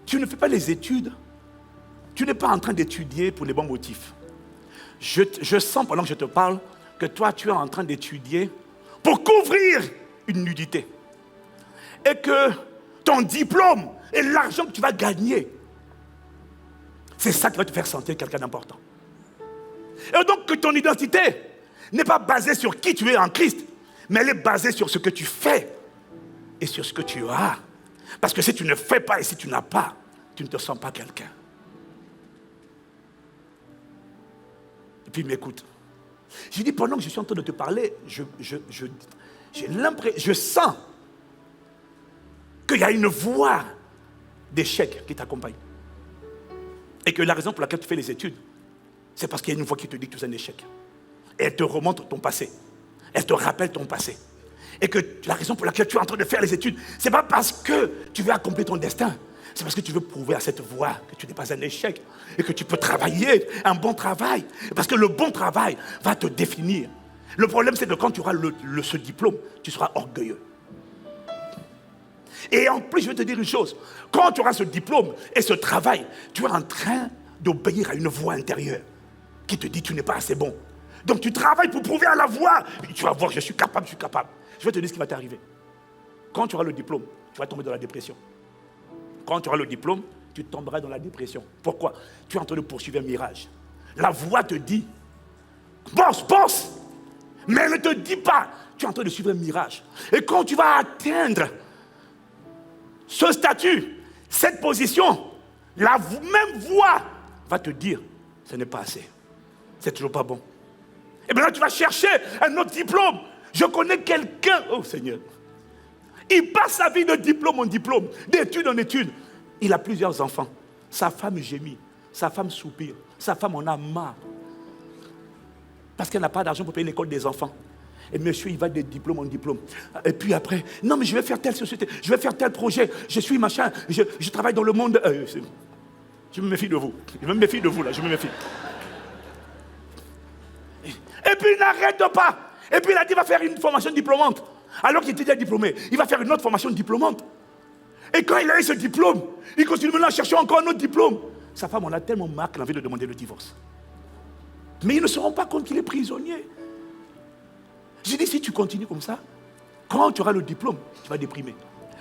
tu ne fais pas les études. Tu n'es pas en train d'étudier pour les bons motifs. Je sens pendant que je te parle que toi, tu es en train d'étudier pour couvrir une nudité. Et que ton diplôme et l'argent que tu vas gagner, c'est ça qui va te faire sentir quelqu'un d'important. Et donc que ton identité n'est pas basée sur qui tu es en Christ, mais elle est basée sur ce que tu fais et sur ce que tu as. Parce que si tu ne fais pas et si tu n'as pas, tu ne te sens pas quelqu'un. Et puis il m'écoute. Je dis, pendant que je suis en train de te parler, j'ai l'impression, je sens qu'il y a une voix d'échec qui t'accompagne. Et que la raison pour laquelle tu fais les études, c'est parce qu'il y a une voix qui te dit que tu es un échec. Et elle te remonte ton passé. Elle te rappelle ton passé. Et que la raison pour laquelle tu es en train de faire les études, ce n'est pas parce que tu veux accomplir ton destin. C'est parce que tu veux prouver à cette voix que tu n'es pas un échec. Et que tu peux travailler un bon travail. Parce que le bon travail va te définir. Le problème, c'est que quand tu auras ce diplôme, tu seras orgueilleux. Et en plus, je vais te dire une chose. Quand tu auras ce diplôme et ce travail, tu es en train d'obéir à une voix intérieure qui te dit tu n'es pas assez bon. Donc tu travailles pour prouver à la voix. Tu vas voir, je suis capable, je suis capable. Je vais te dire ce qui va t'arriver. Quand tu auras le diplôme, tu vas tomber dans la dépression. Quand tu auras le diplôme, tu tomberas dans la dépression. Pourquoi? Tu es en train de poursuivre un mirage. La voix te dit, bosse. Mais elle ne te dit pas, tu es en train de suivre un mirage. Et quand tu vas atteindre ce statut, cette position, la même voix va te dire, ce n'est pas assez. C'est toujours pas bon. Et bien là, tu vas chercher un autre diplôme. Je connais quelqu'un, oh Seigneur, il passe sa vie de diplôme en diplôme, d'étude en étude. Il a plusieurs enfants. Sa femme gémit, sa femme soupire, sa femme en a marre. Parce qu'elle n'a pas d'argent pour payer l'école des enfants. Et monsieur, il va de diplôme en diplôme. Et puis après, non mais je vais faire telle société, je vais faire tel projet, je suis machin, je travaille dans le monde. Je me méfie de vous. Je me méfie de vous là, je me méfie. Et puis il n'arrête pas. Et puis il a dit, il va faire une formation diplômante. Alors qu'il était déjà diplômé, il va faire une autre formation diplômante. Et quand il a eu ce diplôme, il continue maintenant à chercher encore un autre diplôme. Sa femme en a tellement marre qu'elle a envie de demander le divorce. Mais ils ne se rendent pas compte qu'il est prisonnier. J'ai dit, si tu continues comme ça, quand tu auras le diplôme, tu vas déprimer.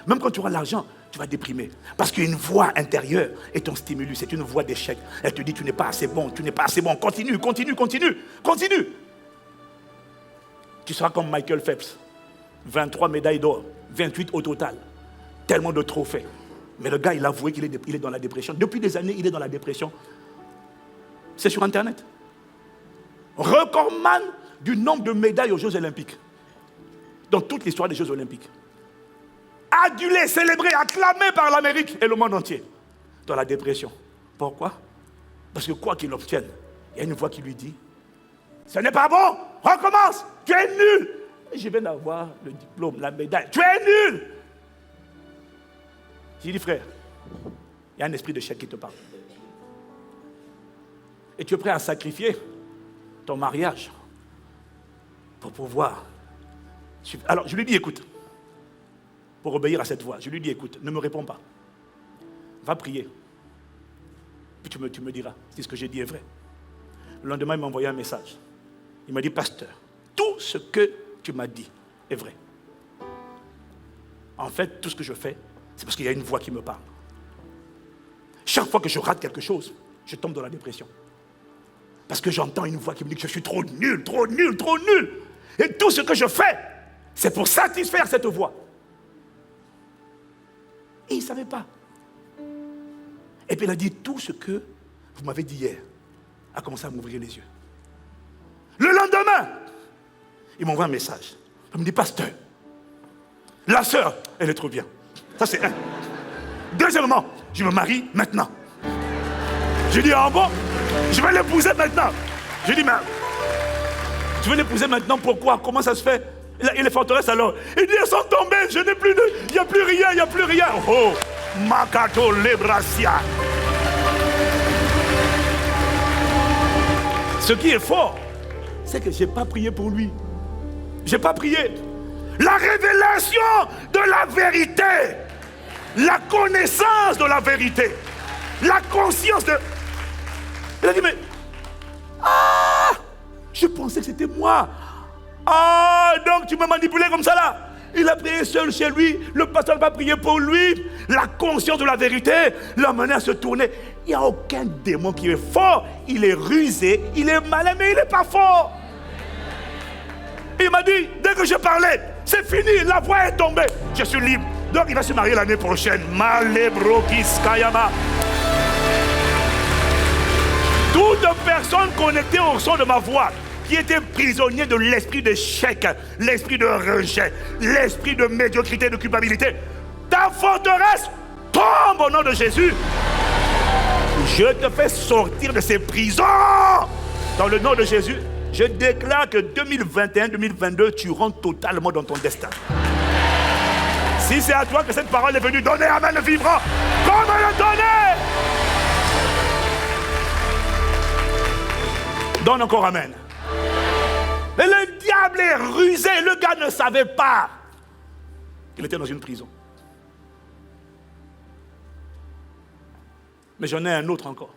Même quand tu auras l'argent, tu vas déprimer. Parce qu'une voix intérieure est ton stimulus, c'est une voix d'échec. Elle te dit, tu n'es pas assez bon, tu n'es pas assez bon. Continue. Tu seras comme Michael Phelps. 23 médailles d'or, 28 au total. Tellement de trophées. Mais le gars, il a avoué qu'il est dans la dépression. Depuis des années, il est dans la dépression. C'est sur Internet. Recordman du nombre de médailles aux Jeux Olympiques. Dans toute l'histoire des Jeux Olympiques. Adulé, célébré, acclamé par l'Amérique et le monde entier. Dans la dépression. Pourquoi? Parce que quoi qu'il obtienne, il y a une voix qui lui dit, ce n'est pas bon, recommence, tu es nul. Et je viens d'avoir le diplôme, la médaille, tu es nul. J'ai dit, frère, il y a un esprit de chèque qui te parle. Et tu es prêt à sacrifier ton mariage pour pouvoir... Alors, je lui dis, écoute, pour obéir à cette voix, je lui dis, écoute, ne me réponds pas. Va prier. Puis tu me diras si ce que j'ai dit est vrai. Le lendemain, il m'a envoyé un message. Il m'a dit, pasteur, tout ce que tu m'as dit est vrai. En fait, tout ce que je fais, c'est parce qu'il y a une voix qui me parle. Chaque fois que je rate quelque chose, je tombe dans la dépression. Parce que j'entends une voix qui me dit que je suis trop nul. Et tout ce que je fais, c'est pour satisfaire cette voix. Et il ne savait pas. Et puis il a dit, tout ce que vous m'avez dit hier a commencé à m'ouvrir les yeux. Le lendemain, il m'envoie un message. Il me dit, pasteur, la sœur, elle est trop bien. Ça c'est un. Deuxièmement, je me marie maintenant. Je dis, ah bon, je vais l'épouser maintenant. Je dis, mais tu veux l'épouser maintenant, pourquoi? Comment ça se fait? Et les forteresses alors? Il dit, elles sont tombées, je n'ai plus de... Il n'y a plus rien. Oh, Makato Lebrasia. Ce qui est fort, c'est que je n'ai pas prié pour lui. Je n'ai pas prié. La révélation de la vérité, la connaissance de la vérité, la conscience de... Il a dit, mais... Ah, je pensais que c'était moi. Ah, donc tu m'as manipulé comme ça là. Il a prié seul chez lui, le pasteur n'a pas prié pour lui. La conscience de la vérité l'a mené à se tourner. Il n'y a aucun démon qui est fort. Il est rusé, il est malin, mais il n'est pas fort. Il m'a dit, dès que je parlais, c'est fini, la voix est tombée. Je suis libre. Donc il va se marier l'année prochaine. Malebrokiskayama. Toute personne connectée au son de ma voix, qui était prisonnier de l'esprit d'échec, l'esprit de rejet, l'esprit de médiocrité, de culpabilité, ta forteresse tombe au nom de Jésus. Je te fais sortir de ces prisons. Dans le nom de Jésus, je déclare que 2021-2022, tu rentres totalement dans ton destin. Si c'est à toi que cette parole est venue, donner amen le vibrant, comme le donner. Donne encore amen. Mais le diable est rusé, le gars ne savait pas qu'il était dans une prison. Mais j'en ai un autre encore.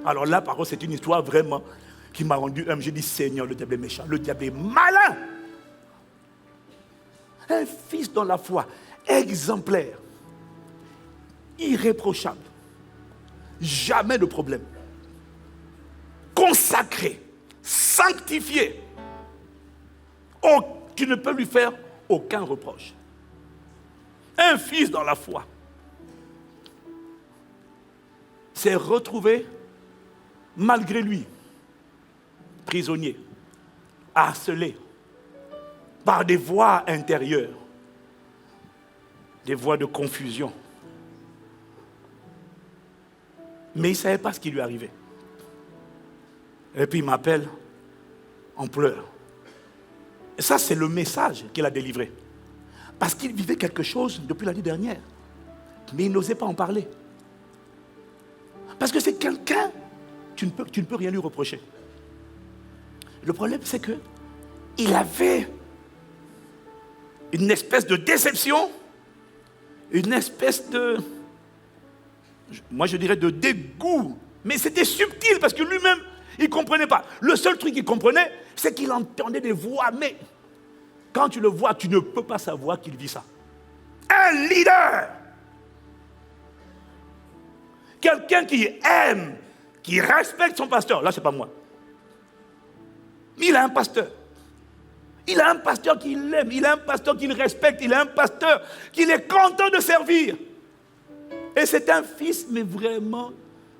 Alors là, par contre, c'est une histoire vraiment qui m'a rendu humble. J'ai dit, Seigneur, le diable est méchant, le diable est malin. Un fils dans la foi, exemplaire, irréprochable, jamais de problème, consacré, sanctifié. Oh, tu ne peux lui faire aucun reproche. Un fils dans la foi s'est retrouvé, malgré lui, prisonnier, harcelé par des voix intérieures, des voix de confusion. Mais il ne savait pas ce qui lui arrivait. Et puis il m'appelle en pleurs. Et ça, c'est le message qu'il a délivré. Parce qu'il vivait quelque chose depuis l'année dernière. Mais il n'osait pas en parler. Parce que c'est quelqu'un, tu ne peux rien lui reprocher. Le problème, c'est qu'il avait une espèce de déception, une espèce de, moi je dirais de dégoût. Mais c'était subtil parce que lui-même, il ne comprenait pas. Le seul truc qu'il comprenait, c'est qu'il entendait des voix. Mais quand tu le vois, tu ne peux pas savoir qu'il vit ça. Un leader, quelqu'un qui aime, qui respecte son pasteur. Là, ce n'est pas moi. Il a un pasteur. Il a un pasteur qui l'aime, il a un pasteur qu'il respecte, il a un pasteur qu'il est content de servir. Et c'est un fils, mais vraiment,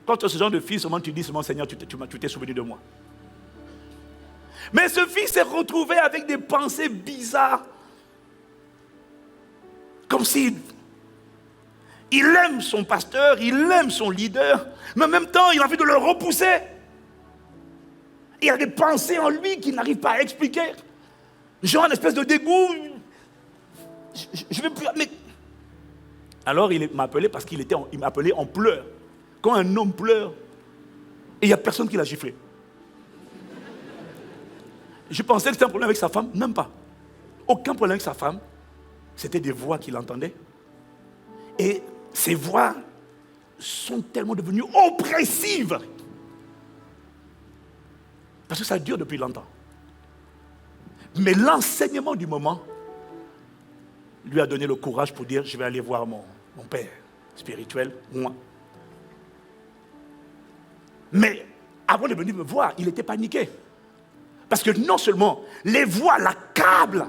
quand tu as ce genre de fils, seulement tu dis seulement, Seigneur, tu t'es souvenu de moi. Mais ce fils s'est retrouvé avec des pensées bizarres. Comme s'il aime son pasteur, il aime son leader, mais en même temps, il a envie de le repousser. Il y a des pensées en lui qu'il n'arrive pas à expliquer. Genre une espèce de dégoût. Je ne veux plus... Mais... Alors il m'a appelé parce qu'il m'a appelé en pleurs. Quand un homme pleure, et il n'y a personne qui l'a giflé. Je pensais que c'était un problème avec sa femme, même pas. Aucun problème avec sa femme. C'était des voix qu'il entendait. Et ces voix sont tellement devenues oppressives. Parce que ça dure depuis longtemps. Mais l'enseignement du moment lui a donné le courage pour dire, je vais aller voir mon père spirituel, moi. Mais avant de venir me voir, il était paniqué. Parce que non seulement les voix l'accablent,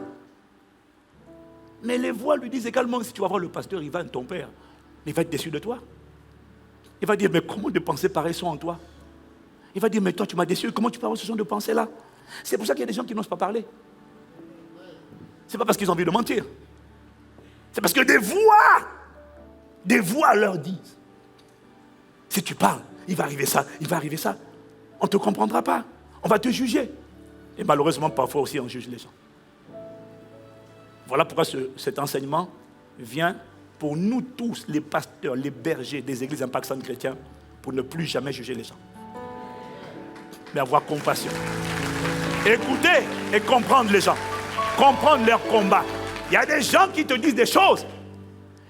mais les voix lui disent également, si tu vas voir le pasteur Ivan, ton père, il va être déçu de toi. Il va dire, mais comment des pensées pareilles sont en toi? Il va dire, mais toi tu m'as déçu, comment tu peux avoir ce genre de pensée-là? C'est pour ça qu'il y a des gens qui n'osent pas parler. Ce n'est pas parce qu'ils ont envie de mentir. C'est parce que des voix leur disent, si tu parles, il va arriver ça, il va arriver ça. On ne te comprendra pas, on va te juger. Et malheureusement, parfois aussi, on juge les gens. Voilà pourquoi cet enseignement vient pour nous tous, les pasteurs, les bergers des églises Impact Centre Chrétien, pour ne plus jamais juger les gens. Mais avoir compassion. Écouter et comprendre les gens. Comprendre leur combat. Il y a des gens qui te disent des choses,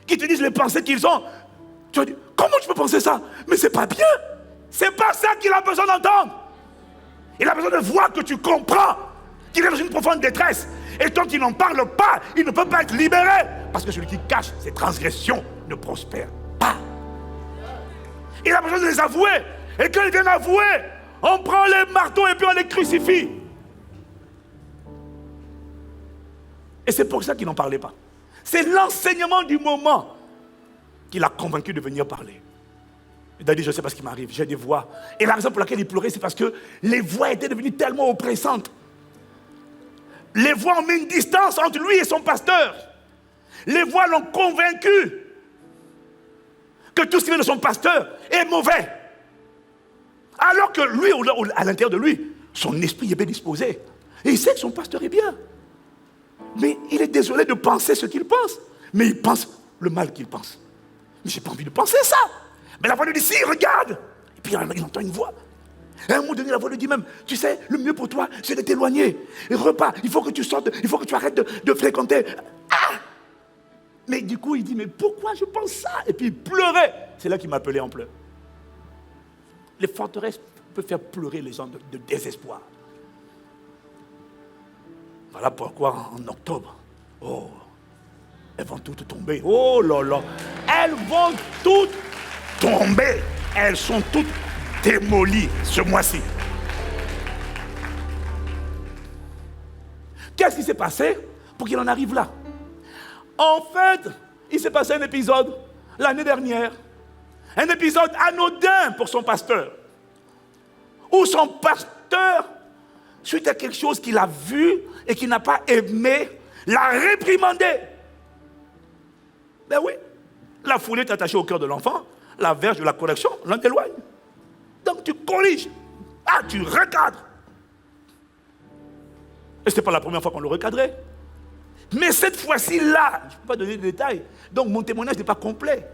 qui te disent les pensées qu'ils ont. Tu vas dire, comment tu peux penser ça? Mais c'est pas bien. C'est pas ça qu'il a besoin d'entendre. Il a besoin de voir que tu comprends qu'il est dans une profonde détresse. Et tant qu'il n'en parle pas, il ne peut pas être libéré. Parce que celui qui cache ses transgressions ne prospère pas. Il a besoin de les avouer. Et quand il vient avouer, on prend les marteaux et puis on les crucifie. Et c'est pour ça qu'il n'en parlait pas. C'est l'enseignement du moment qui l'a convaincu de venir parler. Il a dit, je sais pas ce qui m'arrive, j'ai des voix. Et la raison pour laquelle il pleurait, c'est parce que les voix étaient devenues tellement oppressantes. Les voix ont mis une distance entre lui et son pasteur. Les voix l'ont convaincu que tout ce qui vient de son pasteur est mauvais. Alors que lui, à l'intérieur de lui, son esprit est bien disposé. Et il sait que son pasteur est bien. Mais il est désolé de penser ce qu'il pense. Mais il pense le mal qu'il pense. Mais j'ai pas envie de penser ça. Mais la voix lui dit, si, regarde. Et puis il entend une voix. Et à un moment donné, la voix lui dit même, tu sais, le mieux pour toi, c'est de t'éloigner. Et repars, il faut que tu sortes, il faut que tu arrêtes de fréquenter. Ah! Mais du coup, il dit, mais pourquoi je pense ça? Et puis il pleurait. C'est là qu'il m'appelait en pleurs. Les forteresses peuvent faire pleurer les gens de désespoir. Voilà pourquoi en octobre, elles vont toutes tomber. Oh là là, elles vont toutes tomber. Elles sont toutes démolies ce mois-ci. Qu'est-ce qui s'est passé pour qu'il en arrive là? En fait, il s'est passé un épisode l'année dernière. Un épisode anodin pour son pasteur. Où son pasteur, suite à quelque chose qu'il a vu et qu'il n'a pas aimé, l'a réprimandé. Ben oui, la foulée est attachée au cœur de l'enfant, la verge de la correction l'en éloigne. Donc tu corriges, tu recadres. Et ce n'est pas la première fois qu'on le recadrait. Mais cette fois-ci là, je ne peux pas donner de détails, donc mon témoignage n'est pas complet.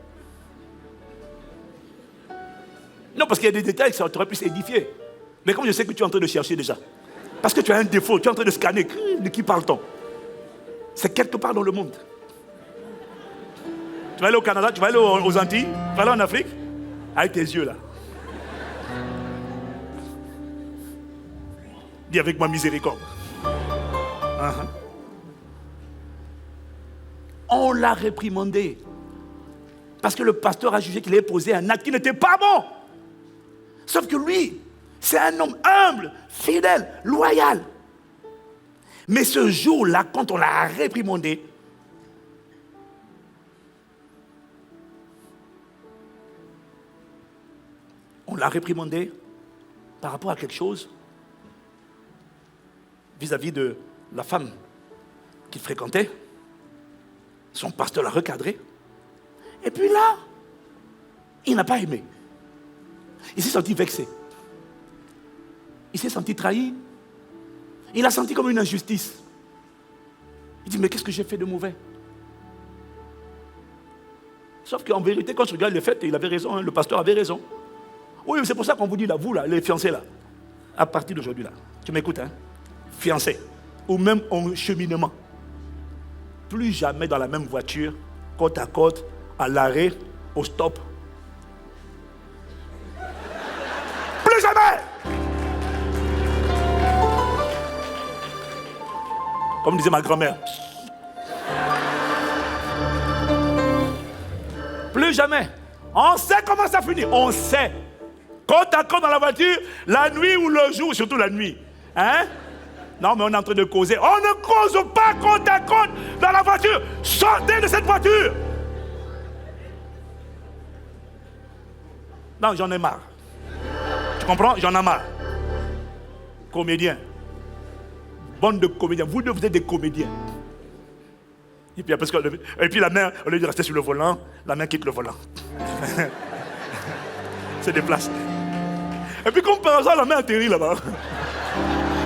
Non, parce qu'il y a des détails que ça t'aurait pu s'édifier. Mais comme je sais que tu es en train de chercher déjà, parce que tu as un défaut, tu es en train de scanner, de qui parle-t-on? C'est quelque part dans le monde. Tu vas aller au Canada, tu vas aller aux Antilles, tu vas aller en Afrique, avec tes yeux là. Dis avec ma miséricorde. On l'a réprimandé. Parce que le pasteur a jugé qu'il avait posé un acte qui n'était pas bon. Sauf que lui, c'est un homme humble, fidèle, loyal. Mais ce jour-là, quand on l'a réprimandé, par rapport à quelque chose vis-à-vis de la femme qu'il fréquentait. Son pasteur l'a recadré. Et puis là, il n'a pas aimé. Il s'est senti vexé. Il s'est senti trahi. Il a senti comme une injustice. Il dit, mais qu'est-ce que j'ai fait de mauvais? Sauf qu'en vérité, quand je regarde les faits, il avait raison, le pasteur avait raison. Oui, c'est pour ça qu'on vous dit là, vous là, les fiancés là, à partir d'aujourd'hui là, tu m'écoutes, fiancés, ou même en cheminement, plus jamais dans la même voiture, côte à côte, à l'arrêt, au stop. Plus jamais! Comme disait ma grand-mère. Plus jamais. On sait comment ça finit. On sait. Côte à côte dans la voiture, la nuit ou le jour, surtout la nuit. Non, mais on est en train de causer. On ne cause pas côte à côte dans la voiture. Sortez de cette voiture. Non, j'en ai marre. Tu comprends? J'en ai marre. Comédien. Bande de comédiens. Vous deux, vous êtes des comédiens. Et puis la main, au lieu de rester sur le volant, la main quitte le volant. Se déplace. Et puis comme par hasard, la main atterrit là-bas.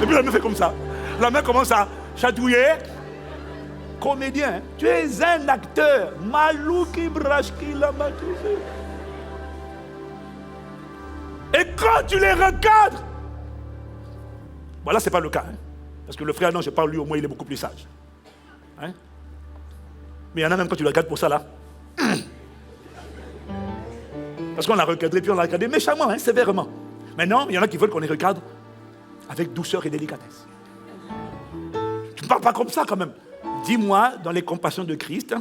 Et puis la main fait comme ça. La main commence à chatouiller. Comédien, tu es un acteur. Malouki brashki la matrice. Et quand tu les recadres, voilà, c'est pas le cas. Parce que le frère, non, je parle lui, au moins il est beaucoup plus sage. Mais il y en a même quand tu le regardes pour ça là. Parce qu'on l'a recadré, puis on l'a recadré méchamment, sévèrement. Maintenant, il y en a qui veulent qu'on les recadre avec douceur et délicatesse. Tu ne parles pas comme ça quand même. Dis-moi, dans les compassions de Christ,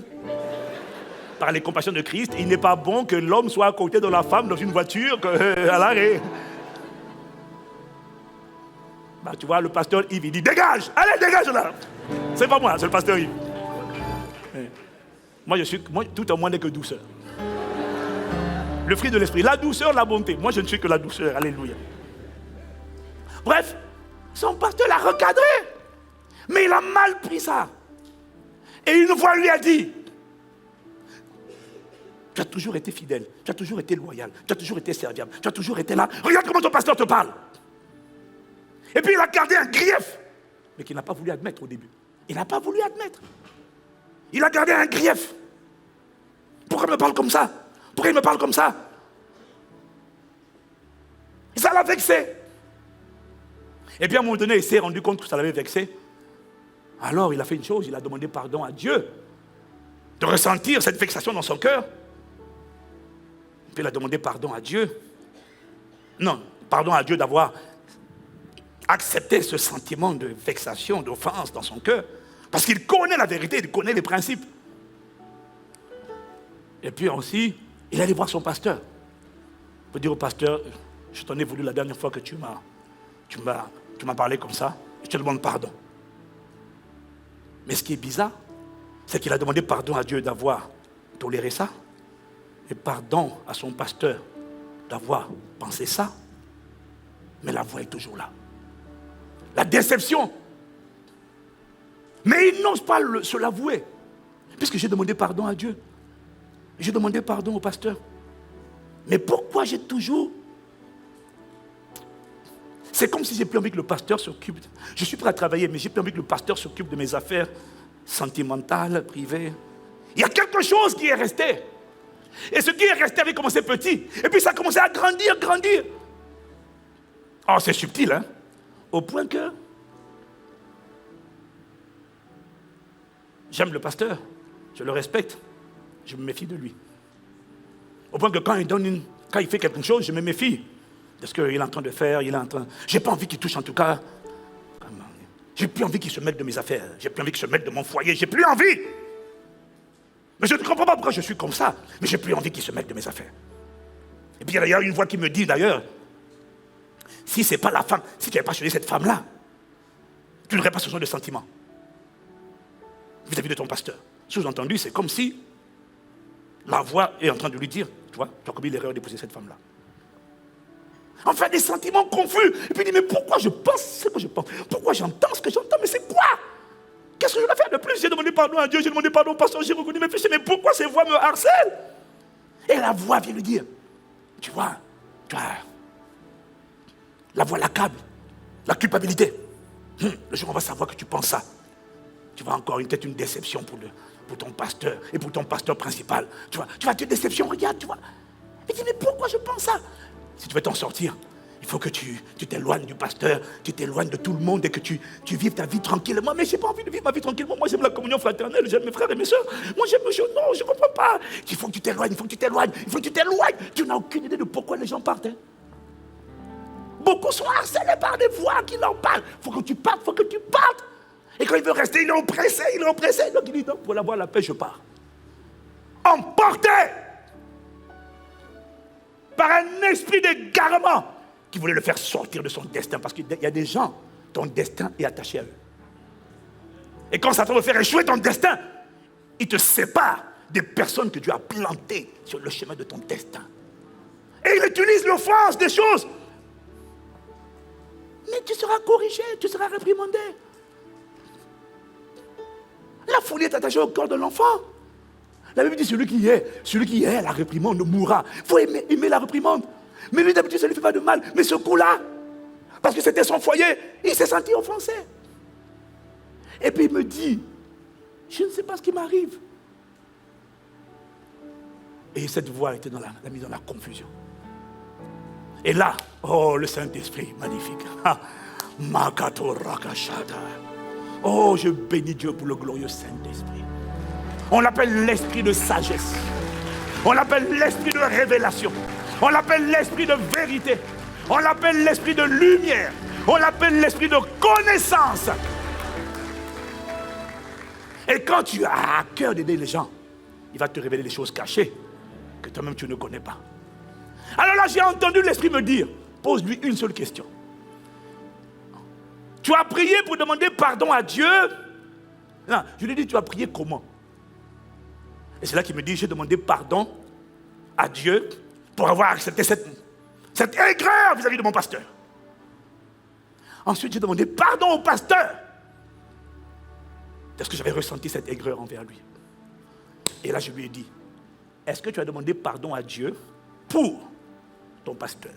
par les compassions de Christ, il n'est pas bon que l'homme soit à côté de la femme dans une voiture à l'arrêt. Tu vois, le pasteur Yves, il dit, dégage, allez, dégage là. C'est pas moi, c'est le pasteur Yves. Moi, tout en moi n'est que douceur. Le fruit de l'esprit, la douceur, la bonté. Moi, je ne suis que la douceur. Alléluia. Bref, son pasteur l'a recadré. Mais il a mal pris ça. Et une fois, lui a dit, tu as toujours été fidèle, tu as toujours été loyal, tu as toujours été serviable, tu as toujours été là. Regarde comment ton pasteur te parle. Et puis il a gardé un grief, mais qu'il n'a pas voulu admettre au début. Il n'a pas voulu admettre. Il a gardé un grief. Pourquoi il me parle comme ça? Pourquoi il me parle comme ça? Et ça l'a vexé. Et puis à un moment donné, il s'est rendu compte que ça l'avait vexé. Alors il a fait une chose, il a demandé pardon à Dieu de ressentir cette vexation dans son cœur. Et puis il a demandé pardon à Dieu. Non, pardon à Dieu d'avoir accepté ce sentiment de vexation, d'offense dans son cœur. Parce qu'il connaît la vérité, il connaît les principes. Et puis aussi, il allait voir son pasteur. Il peut dire au pasteur, je t'en ai voulu la dernière fois que tu m'as parlé comme ça, et je te demande pardon. Mais ce qui est bizarre, c'est qu'il a demandé pardon à Dieu d'avoir toléré ça, et pardon à son pasteur d'avoir pensé ça, mais la voix est toujours là. La déception. Mais il n'ose pas se l'avouer, puisque j'ai demandé pardon à Dieu. J'ai demandé pardon au pasteur. Mais pourquoi j'ai toujours... C'est comme si j'ai plus envie que le pasteur s'occupe. Je suis prêt à travailler, mais j'ai plus envie que le pasteur s'occupe de mes affaires sentimentales, privées. Il y a quelque chose qui est resté. Et ce qui est resté avait commencé petit. Et puis ça a commencé à grandir. Oh, c'est subtil, hein? Au point que... J'aime le pasteur, je le respecte, je me méfie de lui. Au point que quand il fait quelque chose, je me méfie de ce qu'il est en train de faire, J'ai pas envie qu'il touche en tout cas. J'ai plus envie qu'il se mette de mes affaires, j'ai plus envie qu'il se mette de mon foyer, j'ai plus envie. Mais je ne comprends pas pourquoi je suis comme ça, mais j'ai plus envie qu'il se mette de mes affaires. Et puis il y a une voix qui me dit d'ailleurs, si c'est pas la femme, si tu n'avais pas choisi cette femme-là, tu n'aurais pas ce genre de sentiment vis-à-vis de ton pasteur. Sous-entendu, c'est comme si la voix est en train de lui dire, tu as commis l'erreur d'épouser cette femme-là. Enfin, des sentiments confus. Et puis il dit, mais pourquoi je pense ce que je pense? Pourquoi j'entends ce que j'entends? Mais c'est quoi? Qu'est-ce que je dois faire de plus? J'ai demandé pardon à Dieu, j'ai demandé pardon au pasteur, j'ai reconnu mes péchés, mais pourquoi ces voix me harcèlent? Et la voix vient lui dire, tu vois, la voix l'accable, la culpabilité. Le jour où on va savoir que tu penses ça, tu vas encore peut-être une déception pour ton pasteur et pour ton pasteur principal. Tu vas te déception, regarde, tu vois. Il dit, mais pourquoi je pense ça? Si tu veux t'en sortir, il faut que tu t'éloignes du pasteur, tu t'éloignes de tout le monde et que tu vives ta vie tranquillement. Mais je n'ai pas envie de vivre ma vie tranquillement. Moi, j'aime la communion fraternelle, j'aime mes frères et mes soeurs. Moi, j'aime le jeu. Non, je ne comprends pas. Il faut que tu t'éloignes, Tu n'as aucune idée de pourquoi les gens partent. Hein? Beaucoup sont harcelés par des voix qui leur parlent. Il faut que tu partes. Et quand il veut rester, il est oppressé. Donc il dit, non, pour avoir la paix, je pars. Emporté par un esprit d'égarement qui voulait le faire sortir de son destin. Parce qu'il y a des gens, ton destin est attaché à eux. Et quand Satan veut faire échouer ton destin, il te sépare des personnes que Dieu a plantées sur le chemin de ton destin. Et il utilise l'offense des choses. Mais tu seras corrigé, tu seras réprimandé. La folie est attachée au corps de l'enfant. La Bible dit celui qui est la réprimande mourra. Il faut aimer la réprimande. Mais lui d'habitude ça ne lui fait pas de mal. Mais ce coup-là, parce que c'était son foyer, il s'est senti offensé. Et puis il me dit, je ne sais pas ce qui m'arrive. Et cette voix l'a mise dans la confusion. Et là, oh le Saint-Esprit, magnifique. Makato Rakashata. Oh, je bénis Dieu pour le glorieux Saint-Esprit. On l'appelle l'esprit de sagesse. On l'appelle l'esprit de révélation. On l'appelle l'esprit de vérité. On l'appelle l'esprit de lumière. On l'appelle l'esprit de connaissance. Et quand tu as à cœur d'aider les gens, il va te révéler des choses cachées que toi-même tu ne connais pas. Alors là, j'ai entendu l'esprit me dire, pose-lui une seule question. Tu as prié pour demander pardon à Dieu? Non, je lui ai dit, tu as prié comment? Et c'est là qu'il me dit, j'ai demandé pardon à Dieu pour avoir accepté cette aigreur vis-à-vis de mon pasteur. Ensuite, j'ai demandé pardon au pasteur. Parce que j'avais ressenti cette aigreur envers lui. Et là, je lui ai dit, est-ce que tu as demandé pardon à Dieu pour ton pasteur?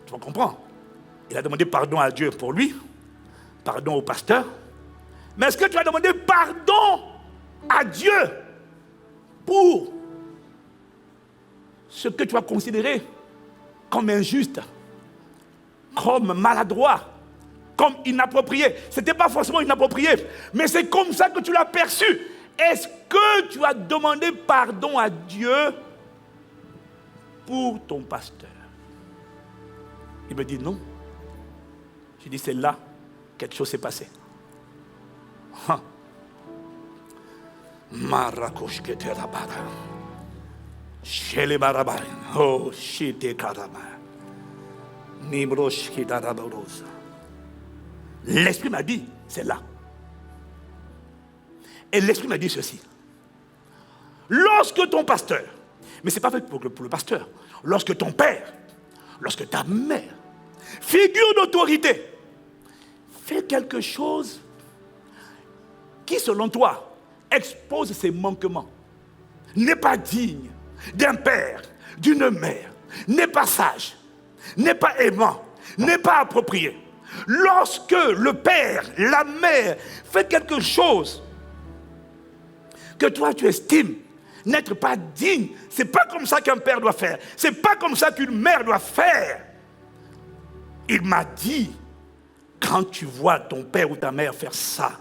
Tu comprends? Il a demandé pardon à Dieu pour lui, pardon au pasteur. Mais est-ce que tu as demandé pardon à Dieu pour ce que tu as considéré comme injuste, comme maladroit, comme inapproprié? Ce n'était pas forcément inapproprié, mais c'est comme ça que tu l'as perçu. Est-ce que tu as demandé pardon à Dieu pour ton pasteur. Il me dit non. J'ai dit, c'est là, quelque chose s'est passé. Oh, l'Esprit m'a dit, c'est là. Et l'Esprit m'a dit ceci. Lorsque ton pasteur, mais ce n'est pas fait pour le pasteur, lorsque ton père, lorsque ta mère, figure d'autorité, fait quelque chose qui, selon toi, expose ses manquements, n'est pas digne d'un père, d'une mère, n'est pas sage, n'est pas aimant, n'est pas approprié. Lorsque le père, la mère fait quelque chose que toi tu estimes n'être pas digne, c'est pas comme ça qu'un père doit faire, c'est pas comme ça qu'une mère doit faire. Il m'a dit, quand tu vois ton père ou ta mère faire ça,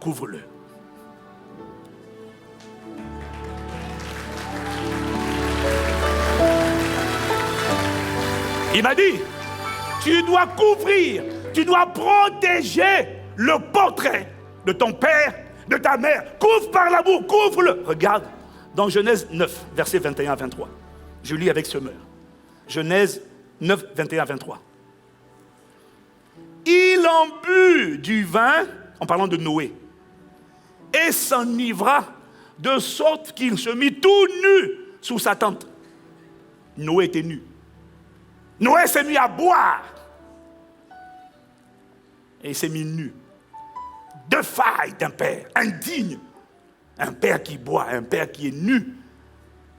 couvre-le. Il m'a dit, tu dois couvrir, tu dois protéger le portrait de ton père, de ta mère. Couvre par l'amour, couvre-le. Regarde, dans Genèse 9, versets 21 à 23. Je lis avec semeur. Genèse 9, 21 à 23. Il en but du vin, en parlant de Noé, et s'enivra de sorte qu'il se mit tout nu sous sa tente. Noé était nu. Noé s'est mis à boire. Et il s'est mis nu. De faille d'un père indigne. Un père qui boit, un père qui est nu.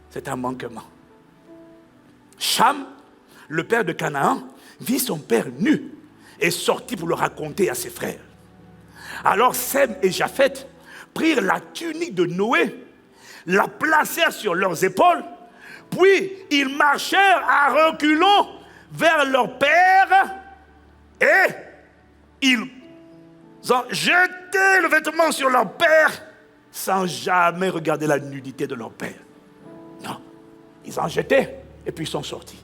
C'est un manquement. Cham, le père de Canaan, vit son père nu et sortit pour le raconter à ses frères. Alors Sem et Japheth prirent la tunique de Noé, la placèrent sur leurs épaules, puis ils marchèrent à reculons vers leur père et ils ont jeté le vêtement sur leur père sans jamais regarder la nudité de leur père. Non, ils ont jeté et puis ils sont sortis.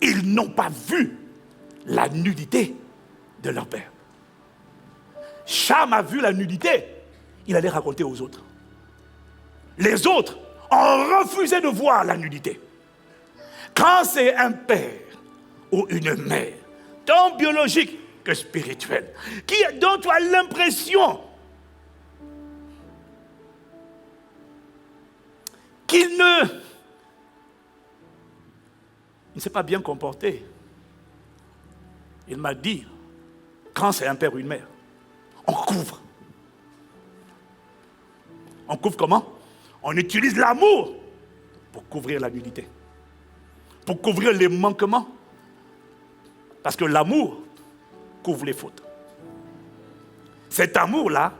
Ils n'ont pas vu la nudité de leur père. Cham a vu la nudité, il allait raconter aux autres. Les autres ont refusé de voir la nudité. Quand c'est un père ou une mère, tant biologique que spirituel, dont tu as l'impression qu'il ne s'est pas bien comporté, il m'a dit, quand c'est un père ou une mère, on couvre. On couvre comment? On utilise l'amour pour couvrir la nudité, pour couvrir les manquements. Parce que l'amour couvre les fautes. Cet amour-là,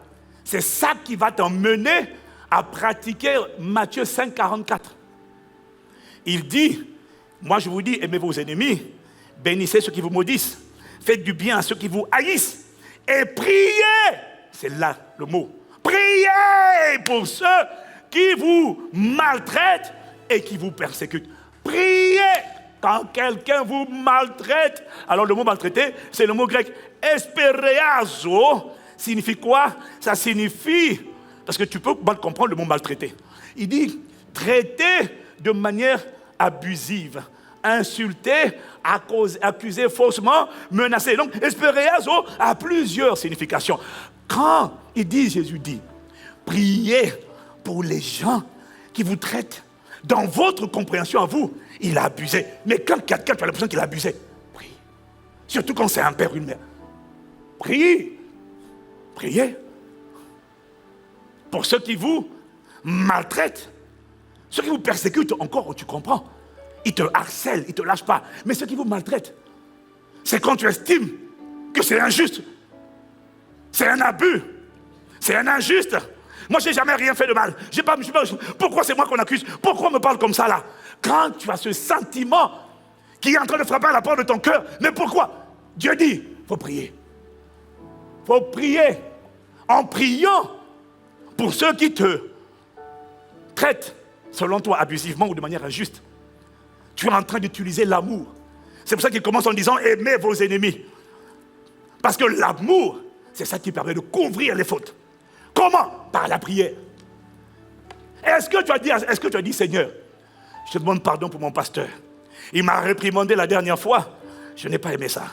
c'est ça qui va t'emmener à pratiquer Matthieu 5, 44. Il dit, moi je vous dis, aimez vos ennemis, bénissez ceux qui vous maudissent, faites du bien à ceux qui vous haïssent, et priez, c'est là le mot, priez pour ceux qui vous maltraitent et qui vous persécutent. Priez quand quelqu'un vous maltraite. Alors le mot maltraiter, c'est le mot grec espereazo. Signifie quoi? Ça signifie, parce que tu peux mal comprendre le mot maltraiter. Il dit traiter de manière abusive, insulter, accuser faussement, menacer. Donc espereazo a plusieurs significations. Quand Jésus dit, priez pour les gens qui vous traitent, dans votre compréhension à vous, il a abusé. Mais quand quelqu'un, tu as l'impression qu'il a abusé, prie. Surtout quand c'est un père ou une mère. Priez. Priez. Pour ceux qui vous maltraitent, ceux qui vous persécutent, encore, tu comprends. Ils te harcèlent, ils ne te lâchent pas. Mais ceux qui vous maltraitent, c'est quand tu estimes que c'est injuste. C'est un abus. C'est un injuste. Moi, je n'ai jamais rien fait de mal. Pourquoi c'est moi qu'on accuse? Pourquoi on me parle comme ça là? Quand tu as ce sentiment qui est en train de frapper à la porte de ton cœur, mais pourquoi? Dieu dit, il faut prier. Il faut prier. En priant pour ceux qui te traitent selon toi, abusivement ou de manière injuste. Tu es en train d'utiliser l'amour. C'est pour ça qu'il commence en disant aimez vos ennemis. Parce que l'amour, c'est ça qui permet de couvrir les fautes. Comment? Par la prière. Est-ce que tu as dit Seigneur, je te demande pardon pour mon pasteur. Il m'a réprimandé la dernière fois. Je n'ai pas aimé ça.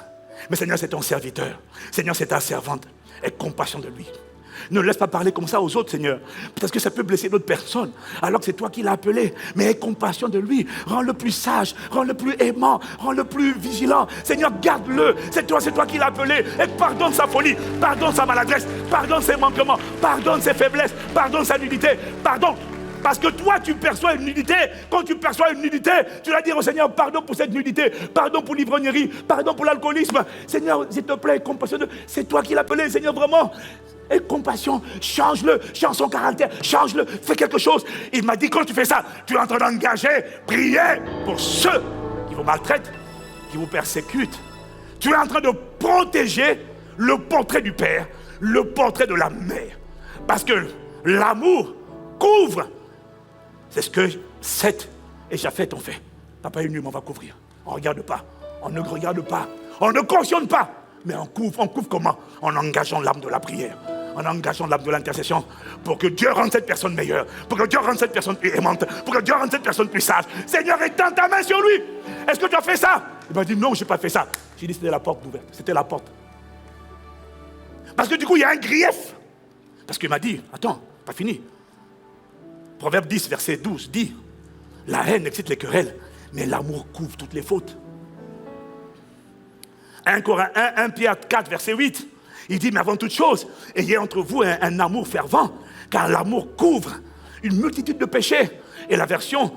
Mais Seigneur, c'est ton serviteur. Seigneur, c'est ta servante. Aie compassion de lui. Ne laisse pas parler comme ça aux autres, Seigneur. Parce que ça peut blesser d'autres personnes. Alors que c'est toi qui l'as appelé. Mais aie compassion de lui. Rends-le plus sage. Rends-le plus aimant. Rends-le plus vigilant. Seigneur, garde-le. C'est toi qui l'as appelé. Et pardonne sa folie. Pardonne sa maladresse. Pardonne ses manquements. Pardonne ses faiblesses. Pardonne sa nudité. Pardon. Parce que toi, tu perçois une nudité. Quand tu perçois une nudité, tu vas dire au Seigneur, pardon pour cette nudité, pardon pour l'ivrognerie, pardon pour l'alcoolisme. Seigneur, s'il te plaît, compassion. C'est toi qui l'as appelé, Seigneur, vraiment. Et compassion, change-le, change son caractère, change-le, fais quelque chose. Il m'a dit, quand tu fais ça, tu es en train d'engager, prier pour ceux qui vous maltraitent, qui vous persécutent. Tu es en train de protéger le portrait du Père, le portrait de la Mère. Parce que l'amour couvre. C'est ce que Seth et Japheth ont fait. Papa et nous, on va couvrir. On ne regarde pas. On ne regarde pas. On ne cautionne pas. Mais on couvre comment? En engageant l'âme de la prière. En engageant l'âme de l'intercession. Pour que Dieu rende cette personne meilleure. Pour que Dieu rende cette personne plus aimante. Pour que Dieu rende cette personne plus sage. Seigneur, étends ta main sur lui. Est-ce que tu as fait ça? Il m'a dit non, je n'ai pas fait ça. J'ai dit c'était la porte ouverte. C'était la porte. Parce que du coup, il y a un grief. Parce qu'il m'a dit, attends, pas fini. Proverbe 10, verset 12 dit, la haine excite les querelles, mais l'amour couvre toutes les fautes. 1 Pierre 4, verset 8, il dit, mais avant toute chose, ayez entre vous un amour fervent, car l'amour couvre une multitude de péchés. Et la version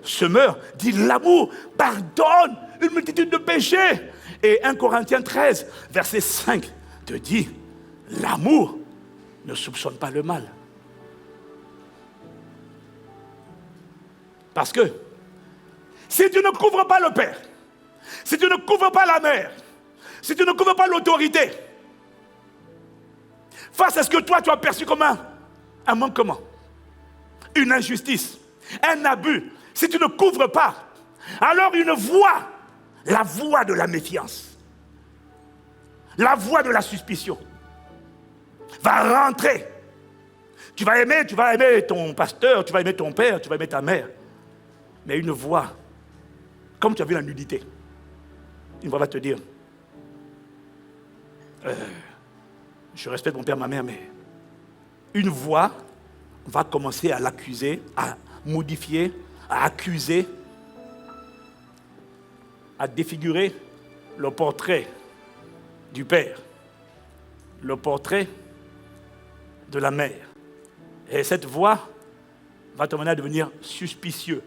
Semeur dit, l'amour pardonne une multitude de péchés. Et 1 Corinthiens 13, verset 5, te dit, l'amour ne soupçonne pas le mal. Parce que si tu ne couvres pas le Père, si tu ne couvres pas la Mère, si tu ne couvres pas l'autorité, face à ce que toi tu as perçu comme un manquement, une injustice, un abus, si tu ne couvres pas, alors une voix, la voix de la méfiance, la voix de la suspicion, va rentrer. Tu vas aimer ton pasteur, tu vas aimer ton père, tu vas aimer ta mère. Mais une voix, comme tu as vu la nudité, une voix va te dire, je respecte mon père, ma mère, mais une voix va commencer à l'accuser, à modifier, à accuser, à défigurer le portrait du père, le portrait de la mère. Et cette voix va te mener à devenir suspicieux.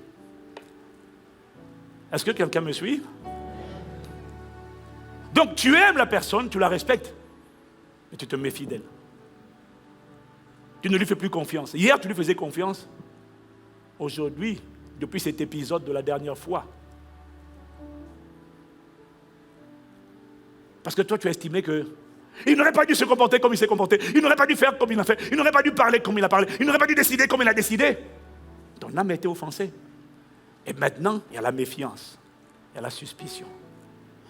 Est-ce que quelqu'un me suit? Donc tu aimes la personne, tu la respectes, mais tu te méfies d'elle. Tu ne lui fais plus confiance. Hier, tu lui faisais confiance. Aujourd'hui, depuis cet épisode de la dernière fois, parce que toi, tu as estimé qu'il n'aurait pas dû se comporter comme il s'est comporté, il n'aurait pas dû faire comme il a fait, il n'aurait pas dû parler comme il a parlé, il n'aurait pas dû décider comme il a décidé. Ton âme a été offensée. Et maintenant, il y a la méfiance, il y a la suspicion.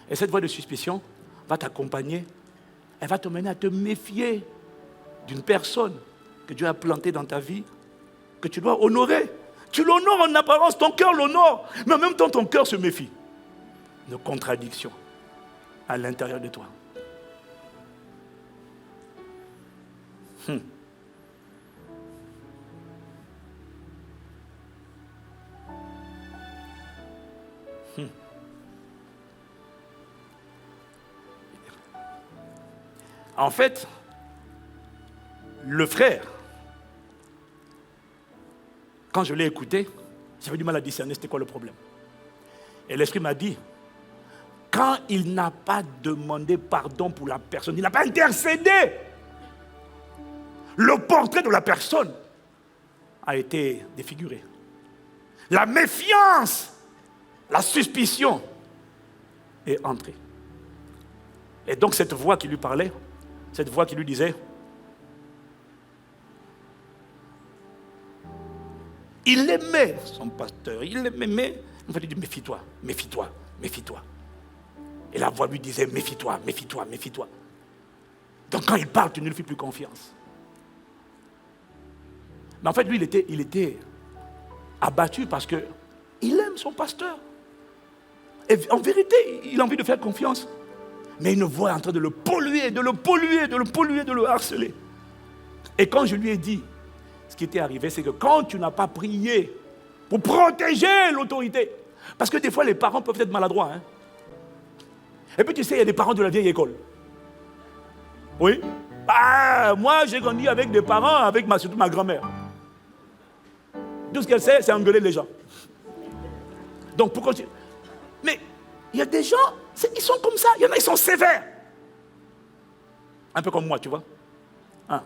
Et cette voie de suspicion va t'accompagner, elle va te mener à te méfier d'une personne que Dieu a plantée dans ta vie, que tu dois honorer. Tu l'honores en apparence, ton cœur l'honore, mais en même temps ton cœur se méfie de contradiction à l'intérieur de toi. En fait, le frère, quand je l'ai écouté, j'avais du mal à discerner c'était quoi le problème. Et l'Esprit m'a dit, quand il n'a pas demandé pardon pour la personne, il n'a pas intercédé, le portrait de la personne a été défiguré. La méfiance, la suspicion est entrée. Et donc cette voix qui lui parlait, cette voix qui lui disait, Il aimait son pasteur, il l'aimait, mais on va lui dire, méfie-toi, méfie-toi, méfie-toi. Et la voix lui disait, méfie-toi, méfie-toi, méfie-toi. Donc quand il parle, tu ne lui fais plus confiance. Mais en fait, lui, il était abattu parce qu'il aime son pasteur. Et en vérité, il a envie de faire confiance. Mais une voix est en train de le polluer, de le polluer, de le polluer, de le harceler. Et quand je lui ai dit, ce qui était arrivé, c'est que quand tu n'as pas prié pour protéger l'autorité, parce que des fois, les parents peuvent être maladroits. Hein. Et puis tu sais, il y a des parents de la vieille école. Oui. Ah, moi, j'ai grandi avec des parents, avec surtout ma grand-mère. Tout ce qu'elle sait, c'est engueuler les gens. Donc, pourquoi tu... Mais il y a des gens, ils sont comme ça. Il y en a, ils sont sévères. Un peu comme moi, tu vois. Hein.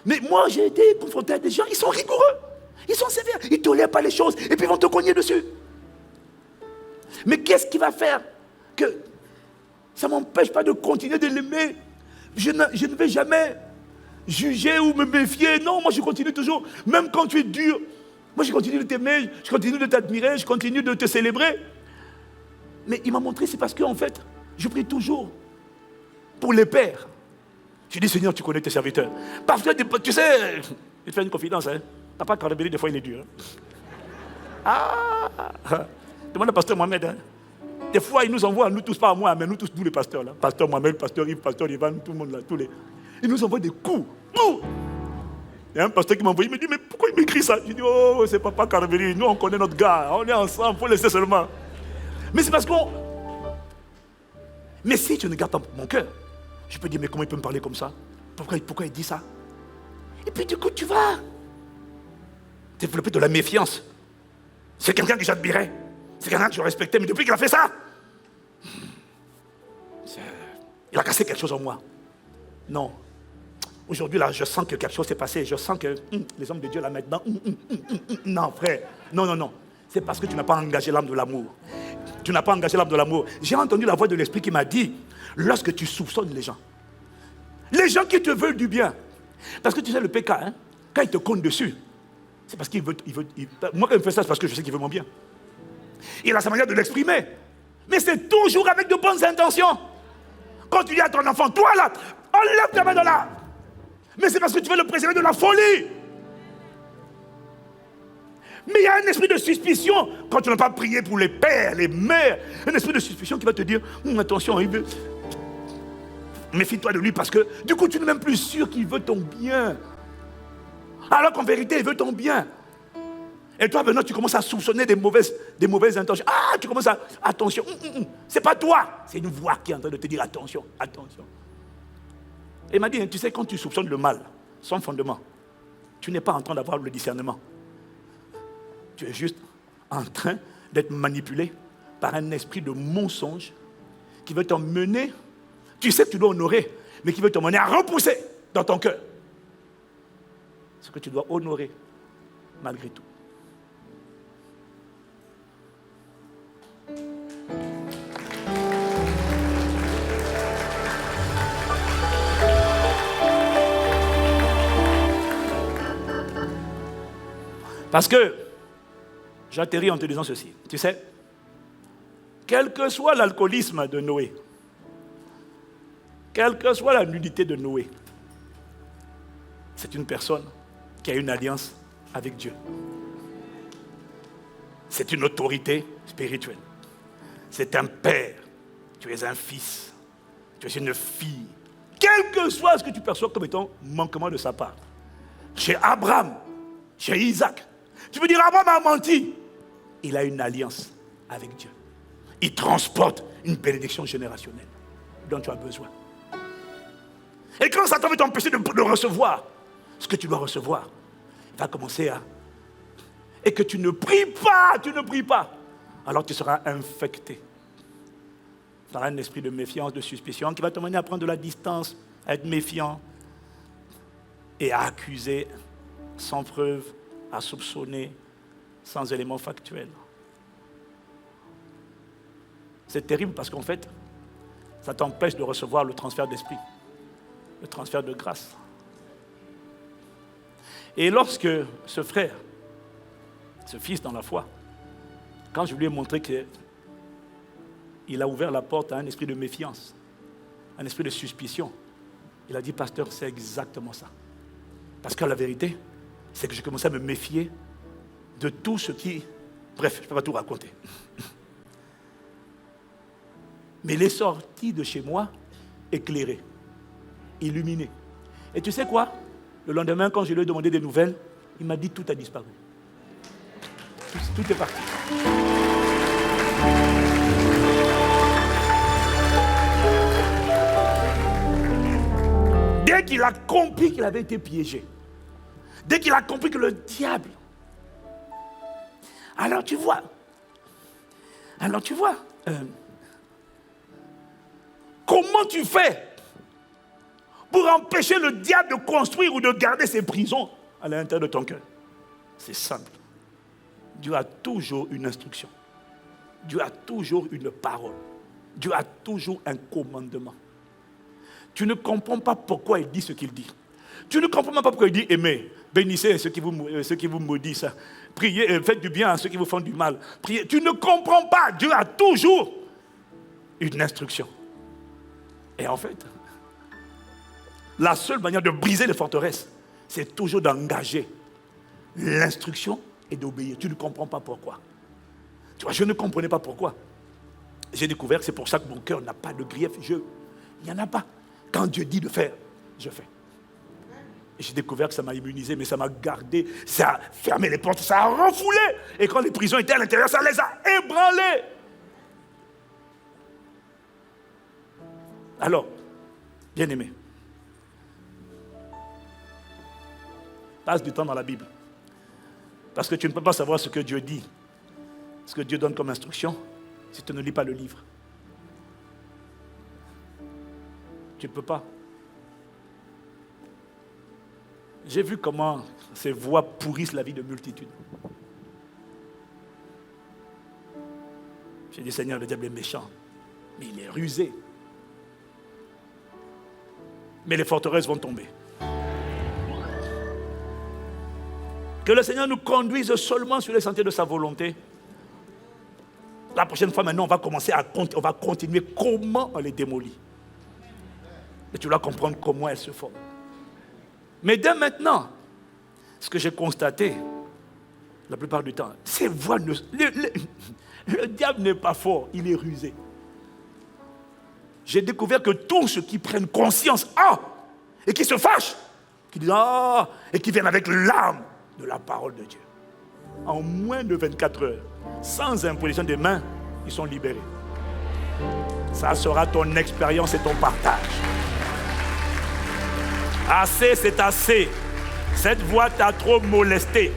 Mais moi, j'ai été confronté à des gens, ils sont rigoureux. Ils sont sévères. Ils ne tolèrent pas les choses. Et puis, ils vont te cogner dessus. Mais qu'est-ce qui va faire que ça ne m'empêche pas de continuer de l'aimer? Je ne vais jamais juger ou me méfier. Non, moi, je continue toujours. Même quand tu es dur, moi, je continue de t'aimer, je continue de t'admirer, je continue de te célébrer. Mais il m'a montré, c'est parce qu'en fait, je prie toujours pour les pères. Je dis, Seigneur, tu connais tes serviteurs. Parce que, tu sais, il fait une confidence, hein. Papa Carabéry, des fois, il est dur. Hein. Ah, demande au pasteur Mohamed. Hein. Des fois, il nous envoie, nous tous, pas à moi, mais nous tous, nous les pasteurs. Là. Pasteur Mohamed, pasteur Yves, pasteur Ivan, tout le monde là, tous les... Il nous envoie des coups. Il y a un pasteur qui m'a envoyé, il me dit, mais pourquoi il m'écrit ça? Je dis, oh, c'est Papa Carabéry, nous on connaît notre gars, on est ensemble, il faut laisser seulement. Mais c'est parce qu'on... Mais si tu ne gardes pas mon cœur, je peux dire, mais comment il peut me parler comme ça? Pourquoi il dit ça? Et puis du coup, tu vas développer de la méfiance. C'est quelqu'un que j'admirais. C'est quelqu'un que je respectais, mais depuis qu'il a fait ça, il a cassé quelque chose en moi. Non. Aujourd'hui, là, je sens que quelque chose s'est passé. Je sens que les hommes de Dieu, là, maintenant, non, frère. Non. C'est parce que tu n'as pas engagé l'âme de l'amour. Tu n'as pas engagé l'âme de l'amour. J'ai entendu la voix de l'Esprit qui m'a dit, lorsque tu soupçonnes les gens qui te veulent du bien, parce que tu sais, le péché, hein, quand il te compte dessus, c'est parce qu'il veut, moi, quand il me fait ça, c'est parce que je sais qu'il veut mon bien. Il a sa manière de l'exprimer. Mais c'est toujours avec de bonnes intentions. Quand tu dis à ton enfant, toi là, enlève ta main de là. Mais c'est parce que tu veux le préserver de la folie. Mais il y a un esprit de suspicion. Quand tu n'as pas prié pour les pères, les mères, un esprit de suspicion qui va te dire, attention, il veut... méfie-toi de lui parce que du coup tu n'es même plus sûr qu'il veut ton bien. Alors qu'en vérité, il veut ton bien. Et toi, maintenant, tu commences à soupçonner des mauvaises intentions. Ah, tu commences à... Attention, c'est pas toi. C'est une voix qui est en train de te dire attention, attention. Et il m'a dit, tu sais, quand tu soupçonnes le mal, sans fondement, tu n'es pas en train d'avoir le discernement. Tu es juste en train d'être manipulé par un esprit de mensonge qui veut t'emmener, tu sais que tu dois honorer, mais qui veut t'emmener à repousser dans ton cœur ce que tu dois honorer malgré tout. Parce que j'atterris en te disant ceci. Tu sais, quel que soit l'alcoolisme de Noé, quelle que soit la nudité de Noé, c'est une personne qui a une alliance avec Dieu. C'est une autorité spirituelle. C'est un père. Tu es un fils. Tu es une fille. Quel que soit ce que tu perçois comme étant manquement de sa part. Chez Abraham, chez Isaac, tu veux dire Abraham a menti. Il a une alliance avec Dieu. Il transporte une bénédiction générationnelle dont tu as besoin. Et quand Satan veut t'empêcher de recevoir ce que tu dois recevoir, il va commencer à... Et que tu ne pries pas, alors tu seras infecté par un esprit de méfiance, de suspicion qui va te mener à prendre de la distance, à être méfiant et à accuser sans preuve, à soupçonner sans éléments factuels. C'est terrible parce qu'en fait, ça t'empêche de recevoir le transfert d'esprit, le transfert de grâce. Et lorsque ce frère, ce fils dans la foi, quand je lui ai montré qu'il a ouvert la porte à un esprit de méfiance, un esprit de suspicion, il a dit, pasteur, c'est exactement ça. Parce que la vérité, c'est que je commençais à me méfier de tout ce qui... Bref, je ne peux pas tout raconter. Mais il est sorti de chez moi éclairé, illuminé. Et tu sais quoi? Le lendemain, quand je lui ai demandé des nouvelles, il m'a dit tout a disparu. Tout est parti. Dès qu'il a compris qu'il avait été piégé, dès qu'il a compris que le diable... Alors tu vois, comment tu fais pour empêcher le diable de construire ou de garder ses prisons à l'intérieur de ton cœur? C'est simple. Dieu a toujours une instruction. Dieu a toujours une parole. Dieu a toujours un commandement. Tu ne comprends pas pourquoi il dit ce qu'il dit. Tu ne comprends pas pourquoi il dit aimez, bénissez ceux qui vous maudissent, priez, faites du bien à ceux qui vous font du mal. Priez. Tu ne comprends pas. Dieu a toujours une instruction. Et en fait, la seule manière de briser les forteresses, c'est toujours d'engager l'instruction et d'obéir. Tu ne comprends pas pourquoi. Tu vois, je ne comprenais pas pourquoi. J'ai découvert que c'est pour ça que mon cœur n'a pas de grief. Il n'y en a pas. Quand Dieu dit de faire, je fais. Et j'ai découvert que ça m'a immunisé, mais ça m'a gardé, ça a fermé les portes, ça a refoulé. Et quand les prisons étaient à l'intérieur, ça les a ébranlés. Alors, bien-aimé, passe du temps dans la Bible. Parce que tu ne peux pas savoir ce que Dieu dit, ce que Dieu donne comme instruction, si tu ne lis pas le livre. Tu ne peux pas. J'ai vu comment ces voix pourrissent la vie de multitudes. J'ai dit, Seigneur, le diable est méchant, mais il est rusé. Mais les forteresses vont tomber. Que le Seigneur nous conduise seulement sur les sentiers de sa volonté. La prochaine fois, maintenant, on va continuer comment on les démolit. Et tu dois comprendre comment elles se forment. Mais dès maintenant, ce que j'ai constaté, la plupart du temps, ces voix le diable n'est pas fort, il est rusé. J'ai découvert que tous ceux qui prennent conscience, et qui se fâchent, qui disent et qui viennent avec l'âme de la parole de Dieu. En moins de 24 heures, sans imposition des mains, ils sont libérés. Ça sera ton expérience et ton partage. Assez, c'est assez. Cette voix t'a trop molesté.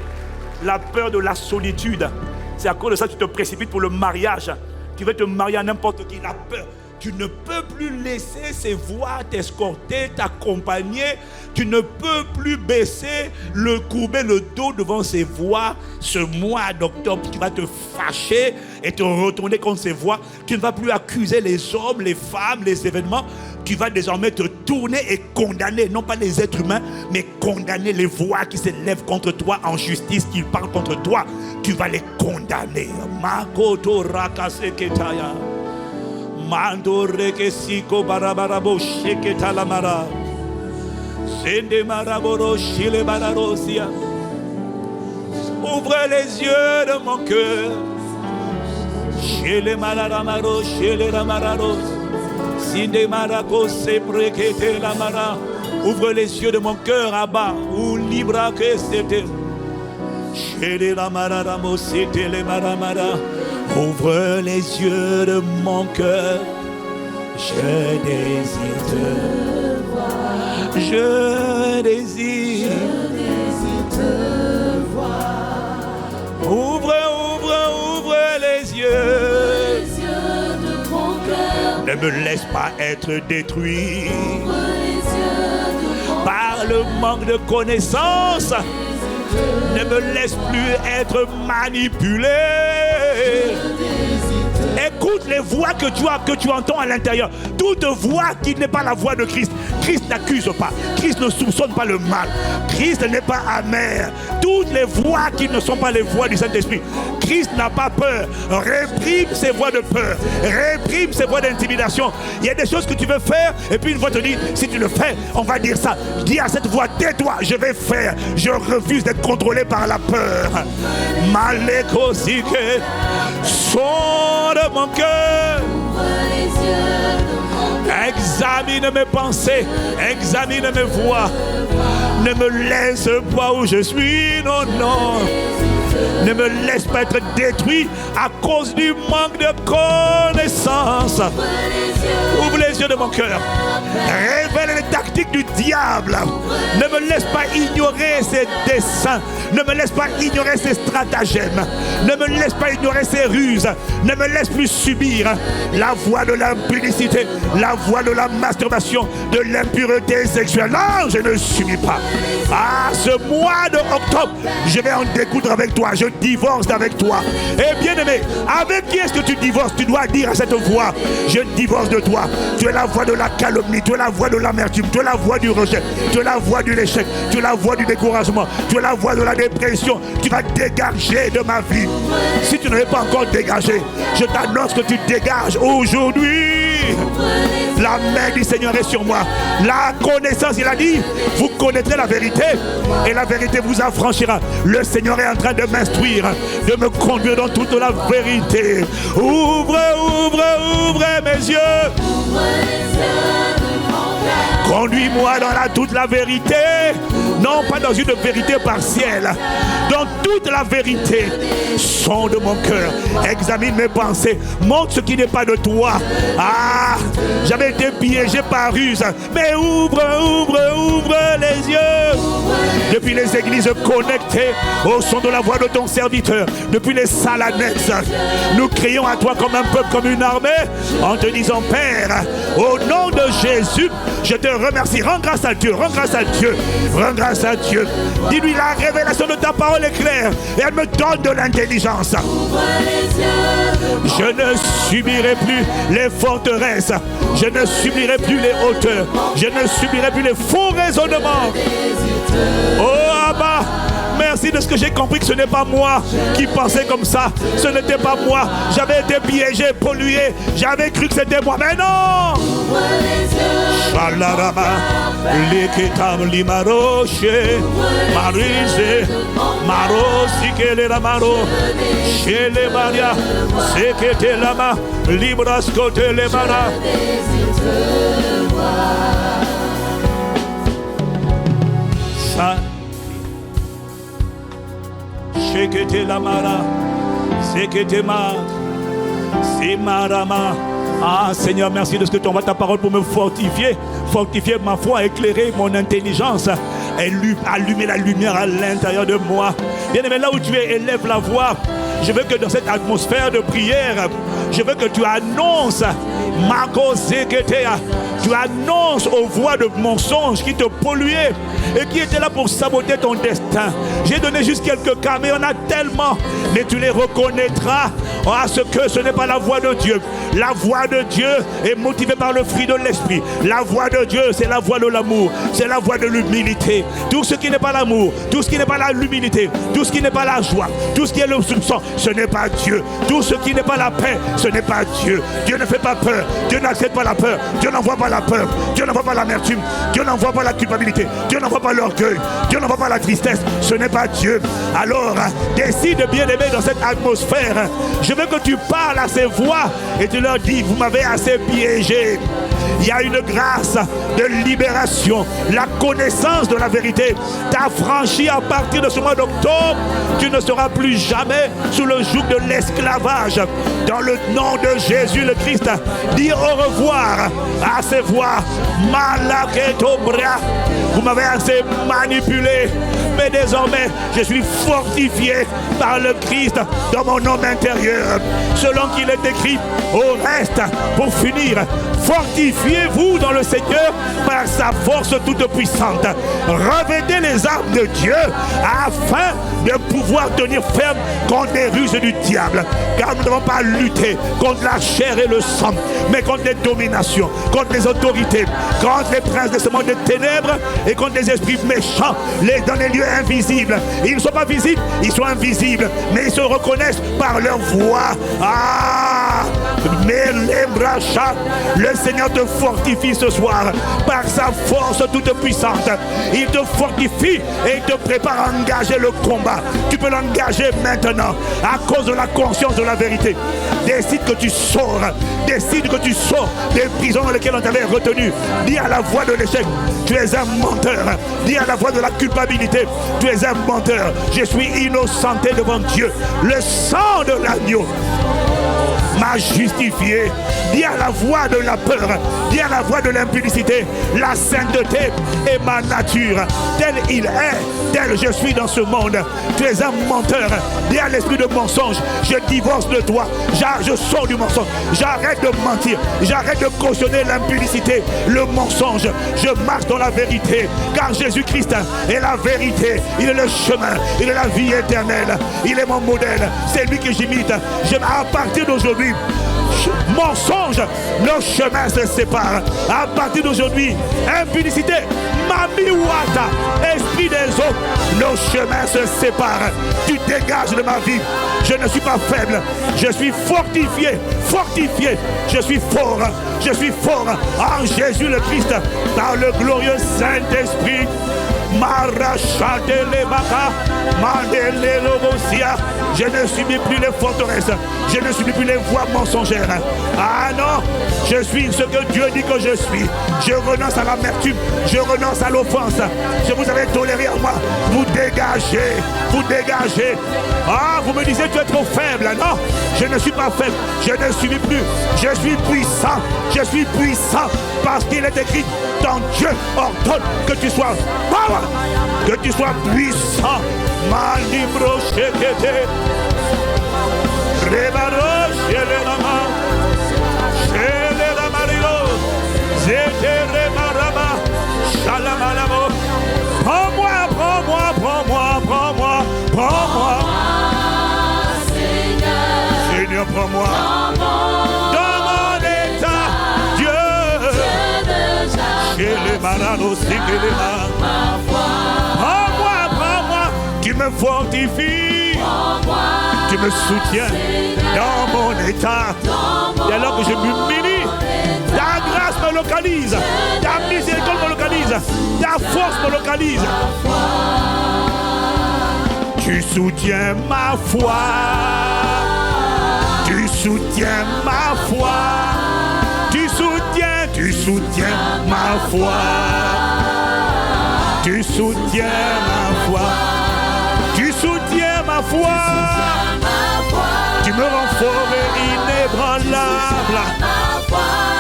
La peur de la solitude. C'est à cause de ça que tu te précipites pour le mariage. Tu veux te marier à n'importe qui. La peur. Tu ne peux plus laisser ces voix t'escorter, t'accompagner. Tu ne peux plus courber le dos devant ces voix. Ce mois d'octobre, tu vas te fâcher et te retourner contre ces voix. Tu ne vas plus accuser les hommes, les femmes, les événements. Tu vas désormais te tourner et condamner, non pas les êtres humains, mais condamner les voix qui s'élèvent contre toi en justice, qui parlent contre toi. Tu vas les condamner. Makoto rakaseketaya. Mandore siko barabarabo sheketa la mara. Sende maraboro shile bararosia. Ouvre les yeux de mon cœur. Shile malaramaro, shile ramararos. Sinde marako se prekete la mara. Ouvre les yeux de mon cœur, Abba, ou libra que c'était. Shile ramaramo, c'était le maramara. Ouvre les yeux de mon cœur, je désire te voir. Je désire te voir. Ouvre les yeux de mon cœur. Ne me laisse pas être détruit par le manque de connaissance. Ne me laisse plus être manipulé Écoute les voix que tu entends à l'intérieur. Toute voix qui n'est pas la voix de Christ. Christ n'accuse pas. Christ ne soupçonne pas le mal. Christ n'est pas amer. Toutes les voix qui ne sont pas les voix du Saint-Esprit. Christ n'a pas peur. Réprime ces voix de peur. Réprime ces voix d'intimidation. Il y a des choses que tu veux faire et puis une voix te dit, si tu le fais, on va dire ça. Dis à cette voix, tais-toi, je vais faire. Je refuse d'être contrôlé par la peur. Malékosike, son de mon cœur. Examine mes pensées, examine mes voix. Ne me laisse pas où je suis, non, non. Ne me laisse pas être détruit à cause du manque de connaissance. Ouvre les yeux de mon cœur. Révèle les tactiques du diable. Ne me laisse pas ignorer ses desseins. Ne me laisse pas ignorer ses stratagèmes. Ne me laisse pas ignorer ses ruses. Ne me laisse plus subir la voie de l'impudicité, la voie de la masturbation, de l'impureté sexuelle. Non, je ne subis pas. Ah, ce mois de octobre, je vais en découdre avec toi. Je divorce avec toi. Et bien aimé, avec qui est-ce que tu divorces? Tu dois dire à cette voix, je divorce de toi. Tu es la voix de la calomnie, tu es la voix de l'amertume, tu es la voix du rejet, tu es la voix de l'échec, tu es la voix du découragement, tu es la voix de la dépression. Tu vas dégager de ma vie. Si tu n'avais pas encore dégagé, je t'annonce que tu dégages aujourd'hui. La main du Seigneur est sur moi. La connaissance, il a dit, vous connaîtrez la vérité et la vérité vous affranchira. Le Seigneur est en train de m'instruire, de me conduire dans toute la vérité. Ouvre, ouvre, ouvre mes yeux. Conduis-moi dans toute la vérité. Non, pas dans une vérité partielle. Dans toute la vérité. Sonde mon cœur. Examine mes pensées. Montre ce qui n'est pas de toi. Ah, j'avais été piégé par ruse. Mais ouvre, ouvre, ouvre les yeux. Depuis les églises connectées au son de la voix de ton serviteur. Depuis les salles annexes. Nous crions à toi comme un peuple, comme une armée. En te disant, Père, au nom de Jésus, je te remercie. Rends grâce à Dieu. Rends grâce à Dieu. Rends grâce à Dieu. Dis-lui, la révélation de ta parole est claire et elle me donne de l'intelligence. Je ne subirai plus les forteresses. Je ne subirai plus les hauteurs. Je ne subirai plus les faux raisonnements. Oh Abba, merci de ce que j'ai compris que ce n'est pas moi qui pensais comme ça. Ce n'était pas moi. J'avais été piégé, pollué. J'avais cru que c'était moi. Mais non! Shalarama, Likitam Limaroche, Marise, Maro, Sikele Lamaro, Shele Maria, Sekete Lama, Libras Kote Lemara. Ça. Shekete Lamara, Sekete Ma, Simarama. Ah Seigneur, merci de ce que tu envoies ta parole pour me fortifier. Fortifier ma foi, éclairer mon intelligence et allumer la lumière à l'intérieur de moi. Bien aimé, là où tu es, élève la voix. Je veux que dans cette atmosphère de prière, je veux que tu annonces Marco Zeketea. Tu annonces aux voix de mensonges qui te polluaient et qui étaient là pour saboter ton destin. J'ai donné juste quelques cas, mais il y en a tellement. Mais tu les reconnaîtras à ce que ce n'est pas la voix de Dieu. La voix de Dieu est motivée par le fruit de l'esprit. La voix de Dieu, c'est la voix de l'amour. C'est la voix de l'humilité. Tout ce qui n'est pas l'amour, tout ce qui n'est pas l'humilité, tout ce qui n'est pas la joie, tout ce qui est le soupçon, ce n'est pas Dieu. Tout ce qui n'est pas la paix, ce n'est pas Dieu. Dieu ne fait pas peur. Dieu n'accepte pas la peur. Dieu n'envoie pas la peur. Dieu n'envoie pas l'amertume. Dieu n'envoie pas la culpabilité. Dieu n'envoie pas l'orgueil. Dieu n'envoie pas la tristesse. Ce n'est pas Dieu. Alors, décide bien aimer dans cette atmosphère. Je veux que tu parles à ces voix et tu leur dis, vous m'avez assez piégé. Il y a une grâce de libération. La connaissance de la vérité t'a franchi à partir de ce mois d'octobre. Tu ne seras plus jamais sous le joug de l'esclavage. Dans le nom de Jésus le Christ, dis au revoir à ces voix. Malaketo bra. Vous m'avez assez manipulé. Mais désormais, je suis fortifié par le Christ dans mon homme intérieur. Selon qu'il est écrit, au reste, pour finir, fortifiez-vous dans le Seigneur par sa force toute puissante. Revêtez les armes de Dieu afin de pouvoir tenir ferme contre les ruses du diable. Car nous ne devons pas lutter contre la chair et le sang, mais contre les dominations, contre les autorités, contre les princes de ce monde de ténèbres et contre les esprits méchants, dans les lieux invisibles. Ils ne sont pas visibles, ils sont invisibles, mais ils se reconnaissent par leur voix. Ah! Mais les brachats, le Seigneur te fortifie ce soir par sa force toute puissante. Il te fortifie et il te prépare à engager le combat. Tu peux l'engager maintenant à cause de la conscience de la vérité. Décide que tu sors. Décide que tu sors des prisons dans lesquelles on t'avait retenu. Dis à la voix de l'échec, tu es un menteur. Dis à la voix de la culpabilité, tu es un menteur. Je suis innocenté devant Dieu. Le sang de l'agneau m'a justifié. Dis à la voix de la peur, dis à la voix de l'impudicité, la sainteté est ma nature. Tel il est, tel je suis dans ce monde. Tu es un menteur. Dis à l'esprit de mensonge, je divorce de toi. Je sors du mensonge. J'arrête de mentir. J'arrête de cautionner l'impudicité, le mensonge. Je marche dans la vérité. Car Jésus-Christ est la vérité. Il est le chemin. Il est la vie éternelle. Il est mon modèle. C'est lui que j'imite. À partir d'aujourd'hui, mensonge, nos chemins se séparent. À partir d'aujourd'hui, impudicité, mamiwata, esprit des eaux, nos chemins se séparent. Tu dégages de ma vie. Je ne suis pas faible. Je suis fortifié, fortifié. Je suis fort en Jésus le Christ, par le glorieux Saint-Esprit. Je ne subis plus les forteresses. Je ne subis plus les voix mensongères. Ah non, je suis ce que Dieu dit que je suis. Je renonce à l'amertume. Je renonce à l'offense. Je vous avais toléré en moi. Vous dégagez. Vous dégagez. Ah, vous me disiez tu es trop faible. Non, je ne suis pas faible. Je ne subis plus. Je suis puissant. Je suis puissant parce qu'il est écrit dans Dieu ordonne que tu sois power, que tu sois puissant. Malibro shekete, rebaro shele mama, shele ramarilo, zete remarama, shalamalamo. Prends-moi, prends-moi, prends-moi, prends-moi, prends-moi. Seigneur, prends-moi. Dans mon état, Dieu. Chez les malades aussi que les malades. Prends-moi, prends-moi. Tu me fortifies. Tu me soutiens dans mon état. Et alors que je m'humilie, ta grâce me localise. Ta miséricorde me localise. Ta force me localise. Tu soutiens ma foi. Tu soutiens ma foi. Tu soutiens ma foi. Tu soutiens ma foi. Tu soutiens ma foi. Tu me rends fort et inébranlable.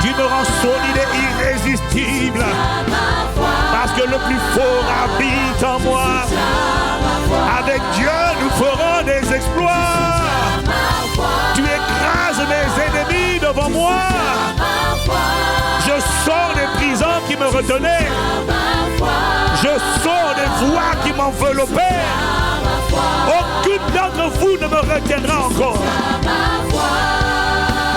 Tu me rends solide et irrésistible. Parce que le plus fort habite en moi. Avec Dieu, nous ferons des exploits. Tu écrases mes ennemis devant moi. Je sors des prisons qui me retenaient. Je sors des voies qui m'enveloppaient. Aucune d'entre vous ne me retiendra encore.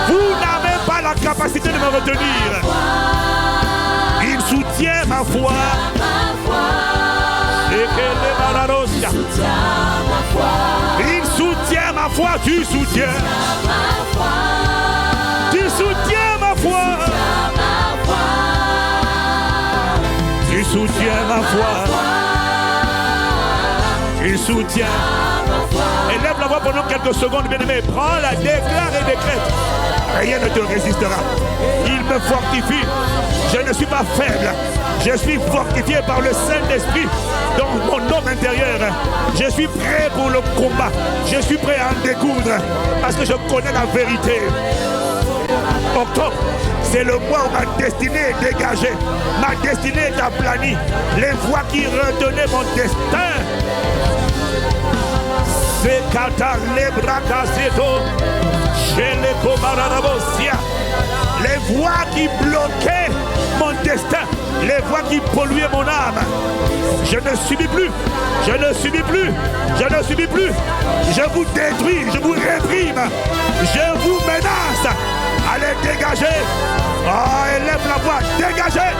Vous n'avez pas la capacité de me retenir. Il soutient ma foi. Il soutient ma foi. Tu soutiens. Tu soutiens ma foi. Tu soutiens ma foi. Tu soutiens. Élève la voix pendant quelques secondes, bien-aimé. Prends-la, déclare et décrète. Rien ne te résistera. Il me fortifie. Je ne suis pas faible. Je suis fortifié par le Saint-Esprit dans mon homme intérieur. Je suis prêt pour le combat. Je suis prêt à en découdre parce que je connais la vérité. Octobre, c'est le mois où ma destinée est dégagée. Ma destinée est aplanie. Les voies qui retenaient mon destin Kata Lebrakaseto, Cheleko. Les voix qui bloquaient mon destin, les voix qui polluaient mon âme, je ne subis plus, je ne subis plus, je ne subis plus. Je vous détruis, je vous réprime, je vous menace. Allez, dégagez. Oh, élève la voix, dégagez.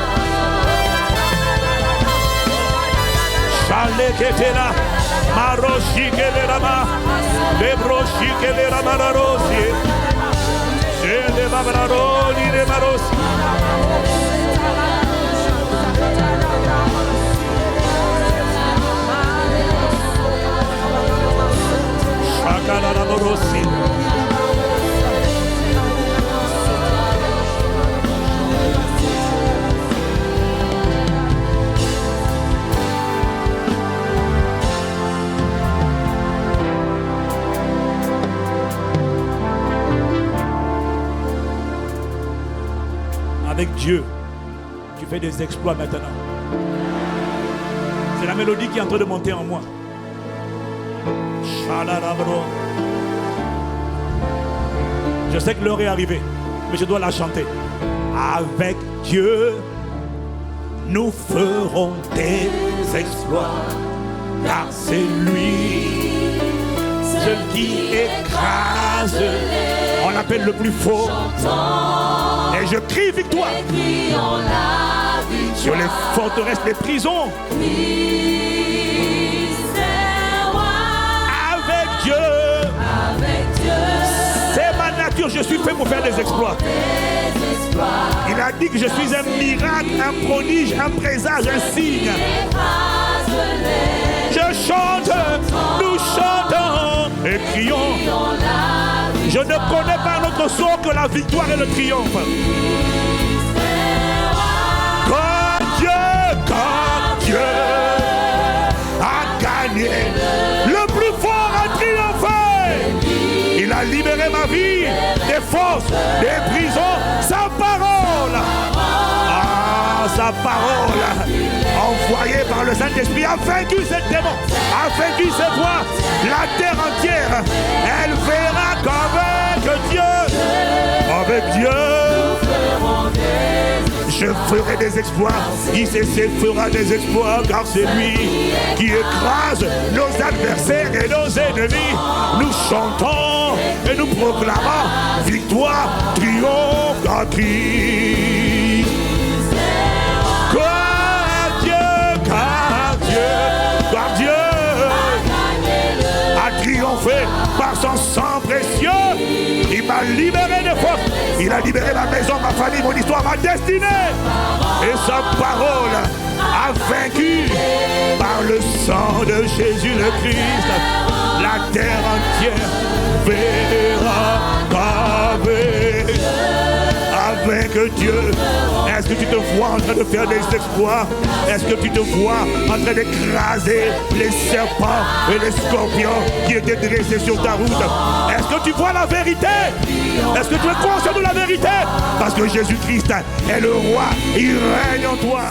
Chale ketela, maroshi kelerama, lebroshi kelerama rarosi, ele babraroli de marosi. Shakala rarosi. Avec Dieu, tu fais des exploits maintenant. C'est la mélodie qui est en train de monter en moi. Je sais que l'heure est arrivée, mais je dois la chanter. Avec Dieu, nous ferons des exploits, car c'est lui, celui qui écrase. On l'appelle le plus fort. Et je crie victoire sur les forteresses, les prisons. Avec Dieu, c'est ma nature, je suis fait pour faire des exploits. Il a dit que je suis un miracle, un prodige, un présage, un signe. Je chante, nous chantons et crions. Je ne connais pas notre sort que la victoire et le triomphe. Quand Dieu a gagné, le plus fort a triomphé. Il a libéré ma vie des forces, des prisons, sa parole. Ah, sa parole, envoyée par le Saint-Esprit, a vaincu ces démons, a vaincu ces voix. La terre entière, elle verra qu'avec Dieu, je ferai des exploits. Qui fera des exploits, car c'est lui qui écrase nos adversaires et nos ennemis. Nous chantons et nous proclamons victoire, triomphe à Christ. Car Dieu a triomphé par son sang précieux. Il m'a libéré de force. Il a libéré ma maison, ma famille, mon histoire, ma destinée. Et sa parole a vaincu par le sang de Jésus le Christ. La terre entière verra avec Dieu. Est-ce que tu te vois en train de faire des exploits? Est-ce que tu te vois en train d'écraser les serpents et les scorpions qui étaient dressés sur ta route? Est-ce que tu vois la vérité? Est-ce que tu es conscient de la vérité? Parce que Jésus-Christ est le roi, il règne en toi.